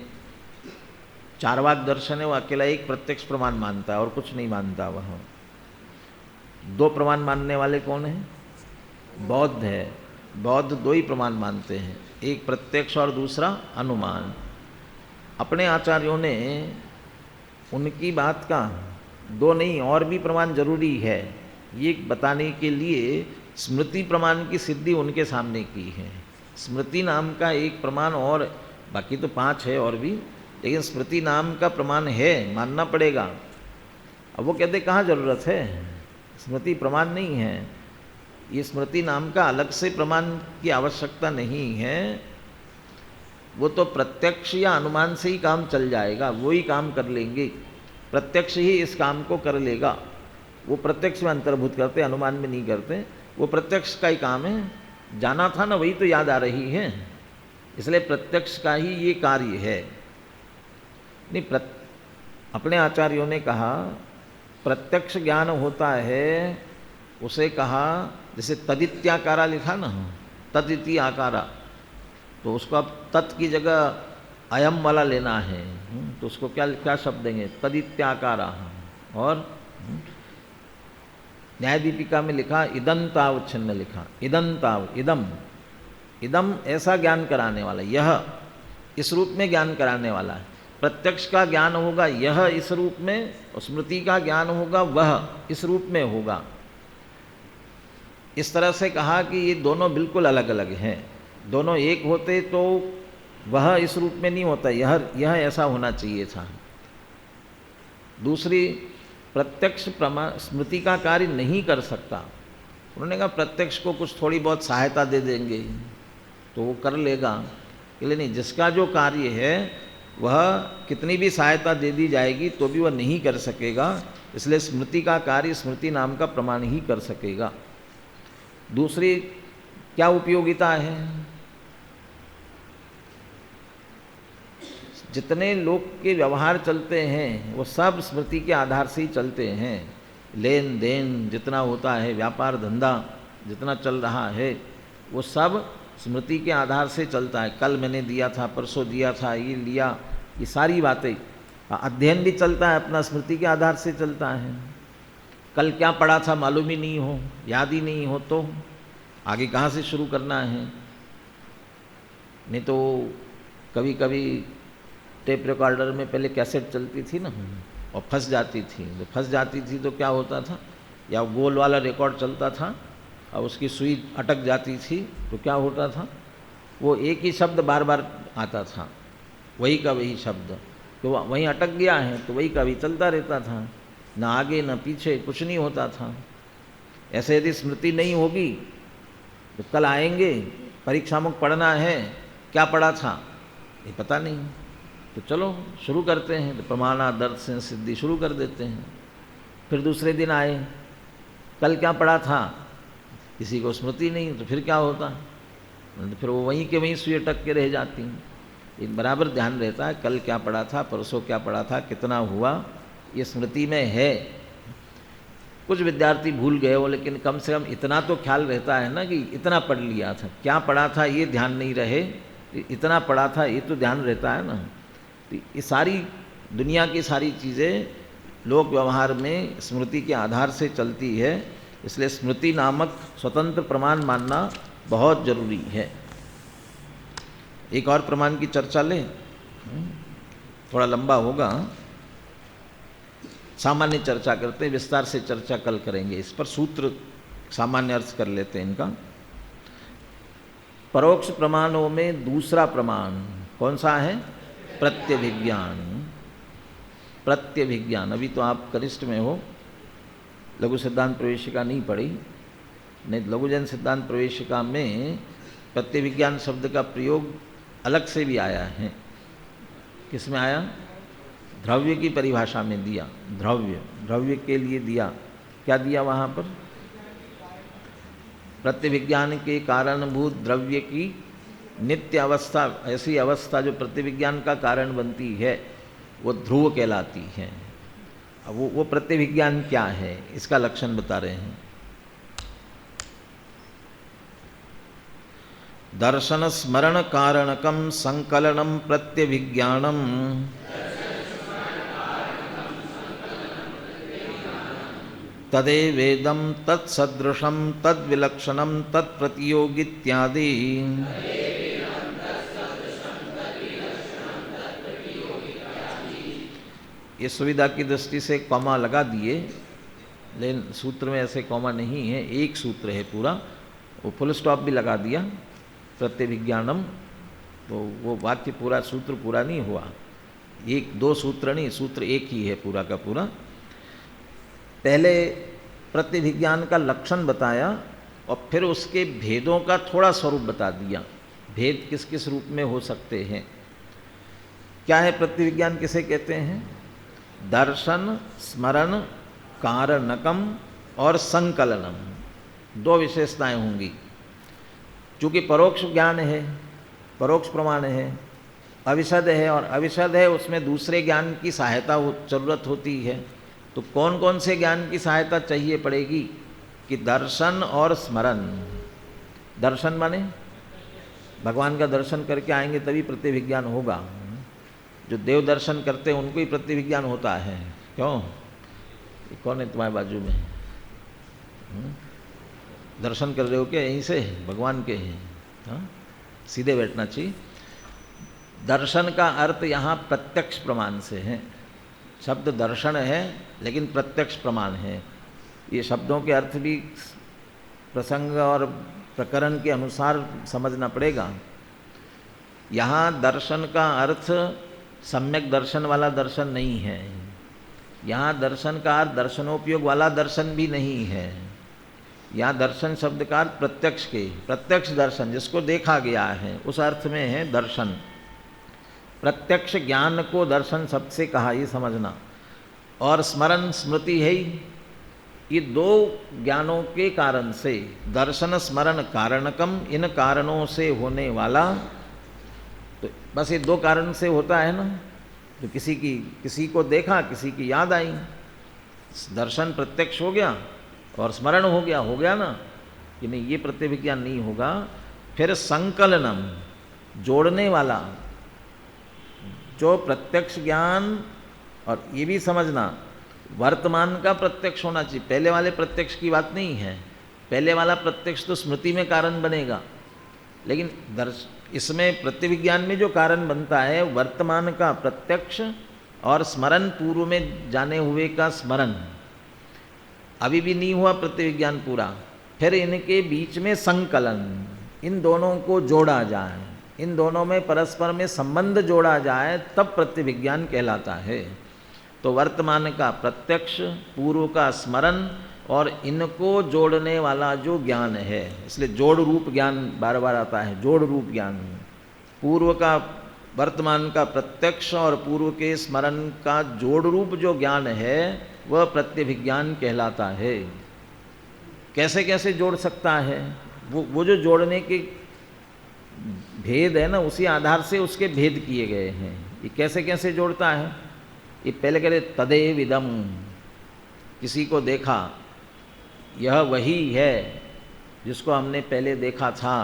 चारवाक दर्शन है वो अकेला एक प्रत्यक्ष प्रमाण मानता है और कुछ नहीं मानता। वह दो प्रमाण मानने वाले कौन हैं? बौद्ध है। बौद्ध दो ही प्रमाण मानते हैं, एक प्रत्यक्ष और दूसरा अनुमान। अपने आचार्यों ने उनकी बात का दो नहीं और भी प्रमाण जरूरी है ये बताने के लिए स्मृति प्रमाण की सिद्धि उनके सामने की है। स्मृति नाम का एक प्रमाण, और बाकी तो 5 है और भी, लेकिन स्मृति नाम का प्रमाण है, मानना पड़ेगा। अब वो कहते कहाँ ज़रूरत है, स्मृति प्रमाण नहीं है, ये स्मृति नाम का अलग से प्रमाण की आवश्यकता नहीं है। वो तो प्रत्यक्ष या अनुमान से ही काम चल जाएगा, वो ही काम कर लेंगे, प्रत्यक्ष ही इस काम को कर लेगा। वो प्रत्यक्ष में अंतर्भूत करते, अनुमान में नहीं करते, वो प्रत्यक्ष का ही काम है। जाना था ना, वही तो याद आ रही है, इसलिए प्रत्यक्ष का ही ये कार्य है। नहीं, अपने आचार्यों ने कहा प्रत्यक्ष ज्ञान होता है, उसे कहा जैसे तदित्याकारा लिखा ना, तदिति आकारा, तो उसको अब तत् की जगह अयम वाला लेना है, तो उसको क्या शब्द देंगे? तदित्याकारा। और न्याय दीपिका में लिखा इदंताव छिन्न लिखा, इदंताव, इदम इदम ऐसा ज्ञान कराने वाला, यह इस रूप में ज्ञान कराने वाला है। प्रत्यक्ष का ज्ञान होगा यह इस रूप में, और स्मृति का ज्ञान होगा वह इस रूप में होगा। इस तरह से कहा कि ये दोनों बिल्कुल अलग अलग हैं। दोनों एक होते तो वह इस रूप में नहीं होता, यह ऐसा होना चाहिए था। दूसरी, प्रत्यक्ष प्रमाण स्मृति का कार्य नहीं कर सकता। उन्होंने कहा प्रत्यक्ष को कुछ थोड़ी बहुत सहायता दे देंगे तो वो कर लेगा, इसलिए नहीं, जिसका जो कार्य है वह कितनी भी सहायता दे दी जाएगी तो भी वह नहीं कर सकेगा, इसलिए स्मृति का कार्य स्मृति नाम का प्रमाण ही कर सकेगा। दूसरी क्या उपयोगिता है, जितने लोग के व्यवहार चलते हैं वो सब स्मृति के आधार से ही चलते हैं। लेन देन जितना होता है, व्यापार धंधा जितना चल रहा है, वो सब स्मृति के आधार से चलता है। कल मैंने दिया था, परसों दिया था, ये लिया, ये सारी बातें। अध्ययन भी चलता है अपना स्मृति के आधार से चलता है। कल क्या पढ़ा था मालूम ही नहीं हो, याद ही नहीं हो तो आगे कहाँ से शुरू करना है। नहीं तो कभी कभी टेप रिकॉर्डर में पहले कैसेट चलती थी ना, और फंस जाती थी, तो फंस जाती थी तो क्या होता था, या गोल वाला रिकॉर्ड चलता था और उसकी सुई अटक जाती थी तो क्या होता था, वो एक ही शब्द बार बार आता था, वही का वही शब्द, तो वहीं अटक गया है तो वही का वही चलता रहता था, ना आगे ना पीछे, कुछ नहीं होता था। ऐसे यदि स्मृति नहीं होगी तो कल आएंगे, परीक्षा में पढ़ना है, क्या पढ़ा था ये पता नहीं, तो चलो शुरू करते हैं, तो प्रमाणा दर्शन सिद्धि शुरू कर देते हैं। फिर दूसरे दिन आए, कल क्या पढ़ा था, किसी को स्मृति नहीं, तो फिर क्या होता, तो फिर वो वहीं के वहीं सुई अटक के रह जाती हैं। एक बराबर ध्यान रहता है, कल क्या पढ़ा था, परसों क्या पढ़ा था, कितना हुआ, ये स्मृति में है। कुछ विद्यार्थी भूल गए हो, लेकिन कम से कम इतना तो ख्याल रहता है ना कि इतना पढ़ लिया था, क्या पढ़ा था ये ध्यान नहीं रहे, इतना पढ़ा था ये तो ध्यान रहता है ना। तो ये सारी दुनिया की सारी चीज़ें लोक व्यवहार में स्मृति के आधार से चलती है, इसलिए स्मृति नामक स्वतंत्र प्रमाण मानना बहुत जरूरी है। एक और प्रमाण की चर्चा लें, थोड़ा लंबा होगा, सामान्य चर्चा करते हैं, विस्तार से चर्चा कल करेंगे इस पर। सूत्र सामान्य अर्थ कर लेते हैं इनका। परोक्ष प्रमाणों में दूसरा प्रमाण कौन सा है, प्रत्यभिज्ञान। प्रत्यभिज्ञान, अभी तो आप कनिष्ठ में हो, लघु सिद्धांत प्रवेशिका नहीं पढ़ी, नहीं लघुजन सिद्धांत प्रवेशिका में प्रत्यभिज्ञान शब्द का प्रयोग अलग से भी आया है। किस में आया, द्रव्य की परिभाषा में दिया, द्रव्य के लिए दिया, क्या दिया वहाँ पर, प्रत्यभिज्ञान के कारणभूत द्रव्य की नित्य अवस्था, ऐसी अवस्था जो प्रत्यभिज्ञान का कारण बनती है वो ध्रुव कहलाती है। अब वो प्रत्यभिज्ञान क्या है, इसका लक्षण बता रहे हैं। दर्शन स्मरण कारणकम संकलनम प्रत्यभिज्ञानम तदेवेदम तत्सदृशम तद्विलक्षणम तत्प्रतियोगित्यादि। ये सुविधा की दृष्टि से कॉमा लगा दिए, लेकिन सूत्र में ऐसे कॉमा नहीं है, एक सूत्र है पूरा, वो फुल स्टॉप भी लगा दिया, प्रत्यभिज्ञानम, तो वो वाक्य पूरा, सूत्र पूरा नहीं हुआ, एक दो सूत्र नहीं, सूत्र एक ही है पूरा का पूरा। पहले प्रत्यभिज्ञान का लक्षण बताया और फिर उसके भेदों का थोड़ा स्वरूप बता दिया, भेद किस किस रूप में हो सकते हैं। क्या है प्रत्यभिज्ञान, किसे कहते हैं, दर्शन स्मरण कारणकम और संकलनम, दो विशेषताएं होंगी। चूँकि परोक्ष ज्ञान है, परोक्ष प्रमाण है, अविशद है, और अविशद है उसमें दूसरे ज्ञान की सहायता जरूरत होती है। तो कौन कौन से ज्ञान की सहायता चाहिए पड़ेगी कि दर्शन और स्मरण। दर्शन माने भगवान का दर्शन करके आएंगे तभी प्रत्यभिज्ञान होगा। जो देव दर्शन करते हैं उनको ही प्रत्यभिज्ञान होता है। क्यों, ये कौन है तुम्हारे बाजू में, दर्शन कर रहे हो क्या, यहीं से भगवान के हैं, हाँ? सीधे बैठना चाहिए। दर्शन का अर्थ यहाँ प्रत्यक्ष प्रमाण से है। शब्द दर्शन है लेकिन प्रत्यक्ष प्रमाण है। ये शब्दों के अर्थ भी प्रसंग और प्रकरण के अनुसार समझना पड़ेगा। यहाँ दर्शन का अर्थ सम्यक दर्शन वाला दर्शन नहीं है। यहाँ दर्शन का अर्थ दर्शनोपयोग वाला दर्शन भी नहीं है। यहाँ दर्शन शब्द का अर्थ प्रत्यक्ष दर्शन, जिसको देखा गया है, उस अर्थ में है दर्शन। प्रत्यक्ष ज्ञान को दर्शन शब्द से कहा, ये समझना। और स्मरण स्मृति है ही। ये दो ज्ञानों के कारण से, दर्शन स्मरण कारणकम, इन कारणों से होने वाला, तो बस ये दो कारण से होता है ना। जो किसी को देखा, किसी की याद आई, दर्शन प्रत्यक्ष हो गया और स्मरण हो गया ना कि नहीं, ये प्रत्यभिज्ञान नहीं होगा। फिर संकलनम, जोड़ने वाला, जो प्रत्यक्ष ज्ञान, और ये भी समझना वर्तमान का प्रत्यक्ष होना चाहिए। पहले वाले प्रत्यक्ष की बात नहीं है। पहले वाला प्रत्यक्ष तो स्मृति में कारण बनेगा, लेकिन इसमें प्रत्यभिज्ञान में जो कारण बनता है वर्तमान का प्रत्यक्ष और स्मरण, पूर्व में जाने हुए का स्मरण। अभी भी नहीं हुआ प्रत्यभिज्ञान पूरा, फिर इनके बीच में संकलन, इन दोनों को जोड़ा जाए, इन दोनों में परस्पर में संबंध जोड़ा जाए, तब प्रत्यभिज्ञान कहलाता है। तो वर्तमान का प्रत्यक्ष, पूर्व का स्मरण, और इनको जोड़ने वाला जो ज्ञान है, इसलिए जोड़ रूप ज्ञान बार बार आता है। जोड़ रूप ज्ञान, पूर्व का, वर्तमान का प्रत्यक्ष और पूर्व के स्मरण का जोड़ रूप जो ज्ञान है, वह प्रत्यभिज्ञान कहलाता है। कैसे कैसे जोड़ सकता है, वो जो जोड़ने के भेद है ना, उसी आधार से उसके भेद किए गए हैं। ये कैसे कैसे जोड़ता है, ये पहले कह रहे तदेव इदम, किसी को देखा, यह वही है जिसको हमने पहले देखा था,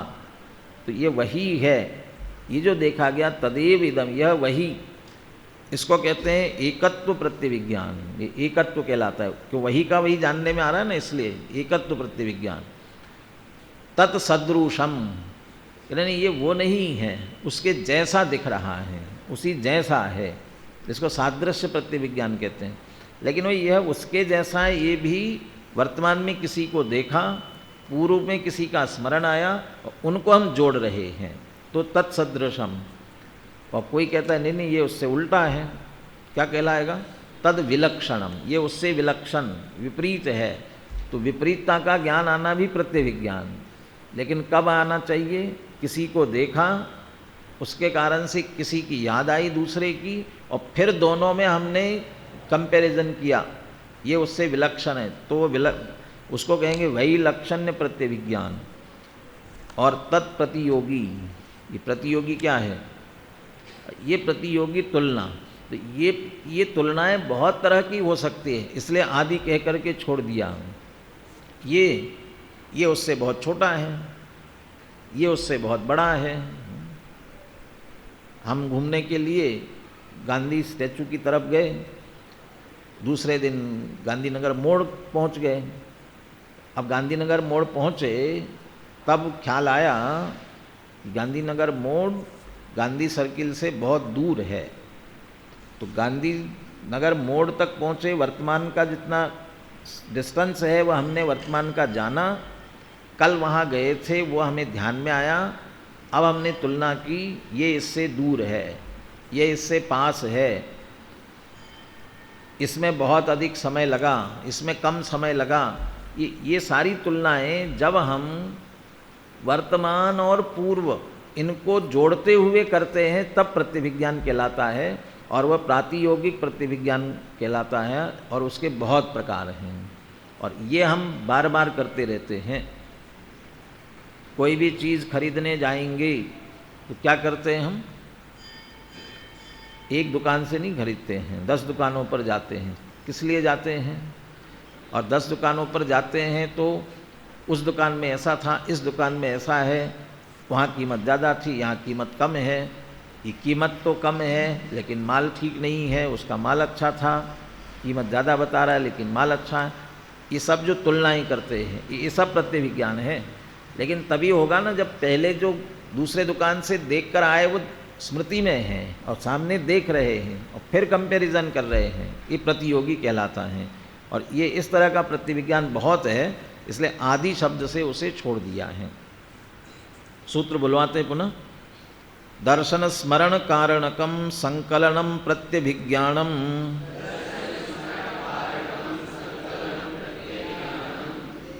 तो ये वही है, ये जो देखा गया तदेव इदम, यह वही, इसको कहते हैं एकत्व प्रत्यभिज्ञान। ये एकत्व कहलाता है, क्यों वही का वही जानने में आ रहा है ना, इसलिए एकत्व प्रत्यभिज्ञान। तत्सदृशम, यानी ये वो नहीं है, उसके जैसा दिख रहा है, उसी जैसा है, जिसको सादृश्य प्रत्यभिज्ञान कहते हैं। लेकिन वही यह उसके जैसा है, ये भी वर्तमान में किसी को देखा, पूर्व में किसी का स्मरण आया, उनको हम जोड़ रहे हैं, तो तत्सदृशम। और कोई कहता है नहीं नहीं, ये उससे उल्टा है, क्या कहलाएगा, तद विलक्षणम, ये उससे विलक्षण, विपरीत है। तो विपरीतता का ज्ञान आना भी प्रत्यभिज्ञान, लेकिन कब आना चाहिए, किसी को देखा, उसके कारण से किसी की याद आई दूसरे की, और फिर दोनों में हमने कंपैरिजन किया, ये उससे विलक्षण है, तो वो उसको कहेंगे वही लक्षण्य प्रत्यभिज्ञान। और तत्प्रतियोगी, ये प्रतियोगी क्या है, ये प्रतियोगी तुलना। तो ये तुलनाएं बहुत तरह की हो सकती है, इसलिए आदि कह करके छोड़ दिया। ये उससे बहुत छोटा है, ये उससे बहुत बड़ा है। हम घूमने के लिए गांधी स्टैचू की तरफ गए, दूसरे दिन गांधीनगर मोड़ पहुंच गए। अब गांधीनगर मोड़ पहुंचे, तब ख्याल आया गांधीनगर मोड़ गांधी सर्किल से बहुत दूर है। तो गांधीनगर मोड़ तक पहुंचे, वर्तमान का जितना डिस्टेंस है वह हमने वर्तमान का जाना। कल वहाँ गए थे, वो हमें ध्यान में आया। अब हमने तुलना की, ये इससे दूर है, ये इससे पास है, इसमें बहुत अधिक समय लगा, इसमें कम समय लगा। ये सारी तुलनाएं जब हम वर्तमान और पूर्व इनको जोड़ते हुए करते हैं, तब प्रत्यभिज्ञान कहलाता है, और वह प्रातियोगिक प्रत्यभिज्ञान कहलाता है। और उसके बहुत प्रकार हैं, और ये हम बार बार करते रहते हैं। कोई भी चीज़ खरीदने जाएंगे तो क्या करते हैं हम, एक दुकान से नहीं खरीदते हैं, 10 दुकानों पर जाते हैं। किस लिए जाते हैं, और 10 दुकानों पर जाते हैं तो उस दुकान में ऐसा था, इस दुकान में ऐसा है, वहाँ कीमत ज़्यादा थी, यहाँ कीमत कम है। ये कीमत तो कम है लेकिन माल ठीक नहीं है, उसका माल अच्छा था, कीमत ज़्यादा बता रहा है लेकिन माल अच्छा है। ये सब जो तुलनाएं करते हैं, ये सब प्रत्यभिज्ञान है। लेकिन तभी होगा ना जब पहले जो दूसरे दुकान से देख कर आए वो स्मृति में हैं और सामने देख रहे हैं और फिर कंपैरिजन कर रहे हैं, ये प्रतियोगी कहलाता है। और ये इस तरह का प्रतिविज्ञान बहुत है, इसलिए आदि शब्द से उसे छोड़ दिया है। सूत्र बुलवाते पुनः। दर्शन स्मरण कारणकम संकलनम प्रत्यभिज्ञानम।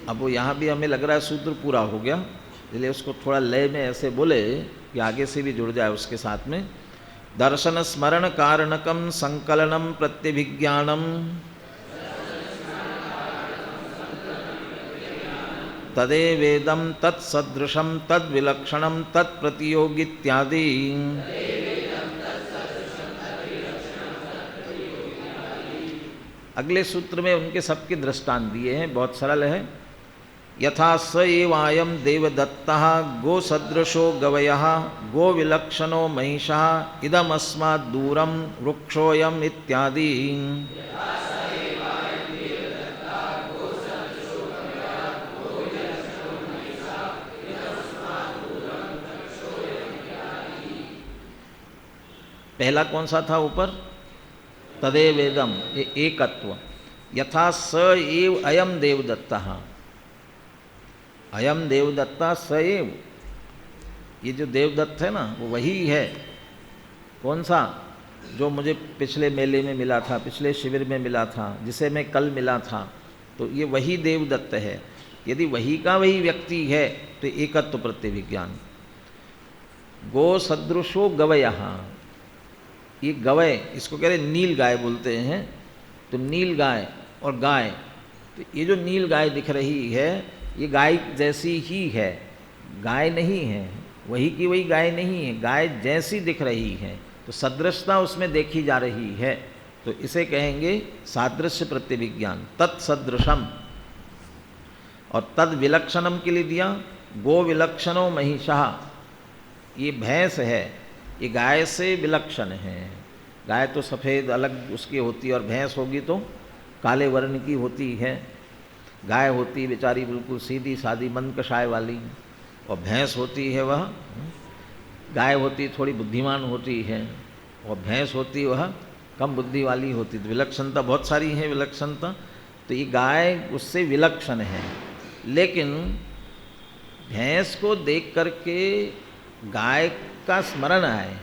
अब वो यहाँ भी हमें लग रहा है सूत्र पूरा हो गया, इसलिए उसको थोड़ा लय में ऐसे बोले कि आगे से भी जुड़ जाए उसके साथ में। दर्शन स्मरण कारणकम संकलनम प्रत्यभिज्ञानम तदेवेदम तत्सदृशम तद्विलक्षणम तत्प्रतियोगित्यादि। अगले सूत्र में उनके सबके दृष्टांत दिए हैं, बहुत सरल है। यथा स एवायम देवदत्तः गोसदृशो गवयः गोविलक्षणो महिषः इदमस्मात् दूरं वृक्षोऽयम् इत्यादि। पहला कौन सा था ऊपर? तदेवेदम, ये एकत्व। यथा स एव अयम देवदत्तः, अयम देवदत्ता स एव, ये जो देवदत्त है ना वो वही है। कौन सा? जो मुझे पिछले मेले में मिला था, पिछले शिविर में मिला था, जिसे मैं कल मिला था, तो ये वही देवदत्त है। यदि वही का वही व्यक्ति है तो एकत्व प्रतिविज्ञान। गो सदृशो गवयः, ये गवय, इसको कह रहे नील गाय बोलते हैं। तो नील गाय और गाय, तो ये जो नील गाय दिख रही है ये गाय जैसी ही है, गाय नहीं है, वही की वही गाय नहीं है, गाय जैसी दिख रही है, तो सदृशता उसमें देखी जा रही है। तो इसे कहेंगे सादृश्य प्रतिविज्ञान। तत्सदृशम और तद विलक्षणम के लिए दिया गो विलक्षणो महिषः, ये भैंस है, ये गाय से विलक्षण है। गाय तो सफ़ेद अलग उसकी होती है और भैंस होगी तो काले वर्ण की होती है। गाय होती बेचारी बिल्कुल सीधी सादी मनकशाय वाली, और भैंस होती है वह, गाय होती थोड़ी बुद्धिमान होती है और भैंस होती वह कम बुद्धि वाली होती। तो विलक्षणता बहुत सारी है विलक्षणता। तो ये गाय उससे विलक्षण है, लेकिन भैंस को देख करके गाय का स्मरण आए,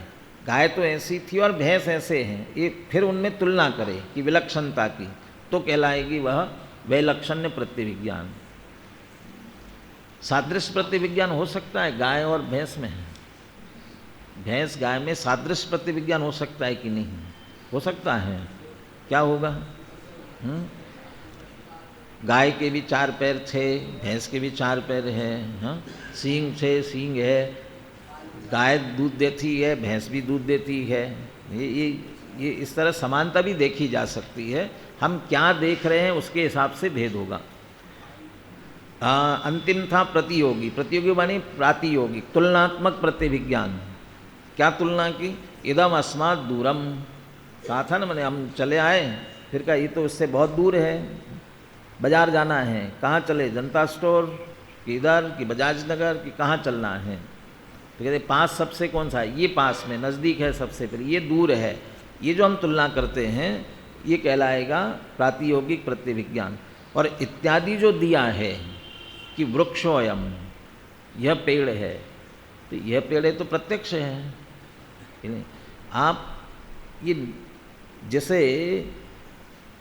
गाय तो ऐसी थी और भैंस ऐसे हैं, ये फिर उनमें तुलना करे कि विलक्षणता की, तो कहलाएगी वह वैलक्षण्य प्रतिविज्ञान। सादृश्य प्रतिविज्ञान हो सकता है गाय और भैंस में, भैंस गाय में सादृश्य प्रतिविज्ञान हो सकता है कि नहीं? हो सकता है। क्या होगा? गाय के भी 4 पैर थे, भैंस के भी 4 पैर हैं, सींग थे, सींग है, गाय दूध देती है, भैंस भी दूध देती है। ये इस तरह समानता भी देखी जा सकती है। हम क्या देख रहे हैं उसके हिसाब से भेद होगा। अंतिम था प्रतियोगी। प्रतियोगी मानी प्रातियोगी, तुलनात्मक प्रतिविज्ञान। क्या तुलना की? इदम अस्मात् दूरम, कहा था ना मैंने, हम चले आए, फिर कहा ये तो इससे बहुत दूर है, बाजार जाना है, कहाँ चले? जनता स्टोर कि इधर कि बजाज नगर कि कहाँ चलना है? तो कहते पास सबसे कौन सा है? ये पास में नज़दीक है सबसे, फिर ये दूर है। ये जो हम तुलना करते हैं ये कहलाएगा प्रातियोगिक प्रतिविज्ञान। और इत्यादि जो दिया है कि वृक्षोयम, यह पेड़ है, तो यह पेड़ है तो प्रत्यक्ष है। आप ये जैसे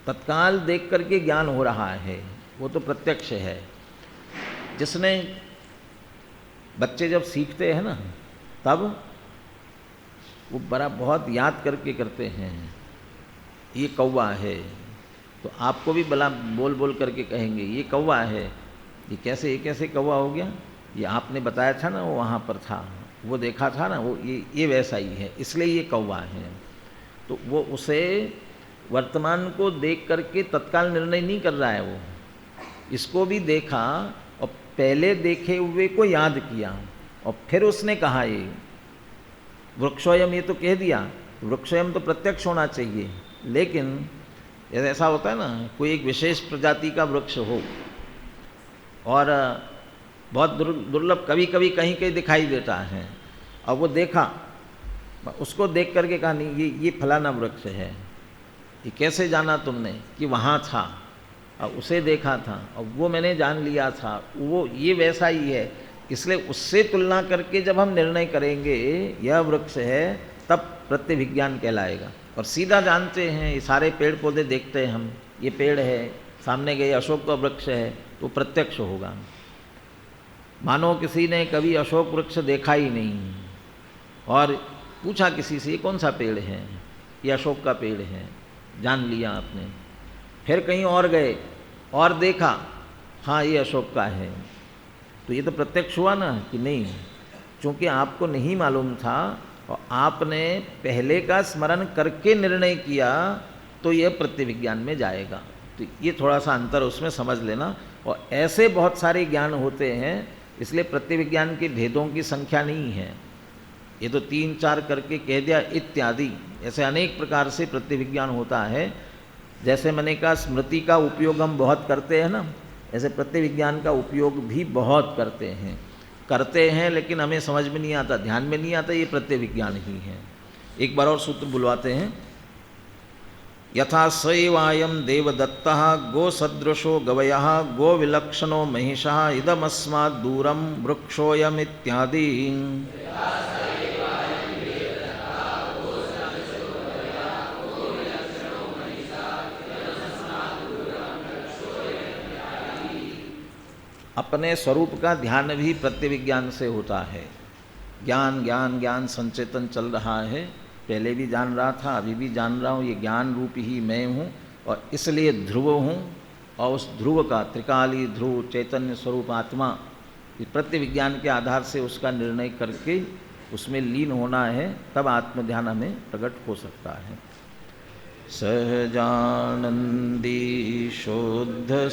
तत्काल देख करके ज्ञान हो रहा है वो तो प्रत्यक्ष है। जिसने बच्चे जब सीखते हैं ना तब वो बड़ा बहुत याद करके करते हैं, ये कौवा है, तो आपको भी बला बोल बोल करके कहेंगे ये कौवा है। ये कैसे कौवा हो गया? ये आपने बताया था ना, वो वहाँ पर था, वो देखा था ना, वो ये वैसा ही है, इसलिए ये कौवा है। तो वो उसे वर्तमान को देख करके तत्काल निर्णय नहीं कर रहा है, वो इसको भी देखा और पहले देखे हुए को याद किया और फिर उसने कहा ये वृक्षोयम, ये तो कह दिया। वृक्षोयम तो प्रत्यक्ष होना चाहिए, लेकिन ऐसा होता है ना, कोई एक विशेष प्रजाति का वृक्ष हो और बहुत दुर्लभ, कभी कभी कहीं कहीं दिखाई देता है। और वो देखा, उसको देख करके कहा नहीं ये फलाना वृक्ष है। ये कैसे जाना तुमने कि वहाँ था और उसे देखा था और वो मैंने जान लिया था, वो ये वैसा ही है। इसलिए उससे तुलना करके जब हम निर्णय करेंगे यह वृक्ष है, तब प्रत्यभिज्ञान कहलाएगा। और सीधा जानते हैं, ये सारे पेड़ पौधे देखते हैं हम, ये पेड़ है, सामने गए अशोक का वृक्ष है, तो प्रत्यक्ष होगा। मानो किसी ने कभी अशोक वृक्ष देखा ही नहीं और पूछा किसी से ये कौन सा पेड़ है, ये अशोक का पेड़ है, जान लिया आपने। फिर कहीं और गए और देखा, हाँ ये अशोक का है, तो ये तो प्रत्यक्ष हुआ ना कि नहीं। क्योंकि आपको नहीं मालूम था और आपने पहले का स्मरण करके निर्णय किया, तो यह प्रत्यभिज्ञान में जाएगा। तो ये थोड़ा सा अंतर उसमें समझ लेना। और ऐसे बहुत सारे ज्ञान होते हैं, इसलिए प्रत्यभिज्ञान के भेदों की संख्या नहीं है। ये तो 3-4 करके कह दिया इत्यादि, ऐसे अनेक प्रकार से प्रत्यभिज्ञान होता है। जैसे मैंने कहा स्मृति का उपयोग हम बहुत करते हैं ना, ऐसे प्रत्यभिज्ञान का उपयोग भी बहुत करते हैं, लेकिन हमें समझ में नहीं आता, ध्यान में नहीं आता, ये प्रत्यभिज्ञान ही है। एक बार और सूत्र बुलवाते हैं। यथा सैवायम देवदत्तः गो सदृशो गवयः गो विलक्षणो महिषः इदमस्मात् दूरम वृक्षोऽयम् इत्यादि। अपने स्वरूप का ध्यान भी प्रत्यभिज्ञान से होता है। ज्ञान ज्ञान ज्ञान संचेतन चल रहा है, पहले भी जान रहा था, अभी भी जान रहा हूँ, ये ज्ञान रूप ही मैं हूँ और इसलिए ध्रुव हूँ। और उस ध्रुव का त्रिकाली ध्रुव चैतन्य स्वरूप आत्मा, ये प्रत्यभिज्ञान के आधार से उसका निर्णय करके उसमें लीन होना है, तब आत्मध्यान हमें प्रकट हो सकता है। सहजानंदी शुद्ध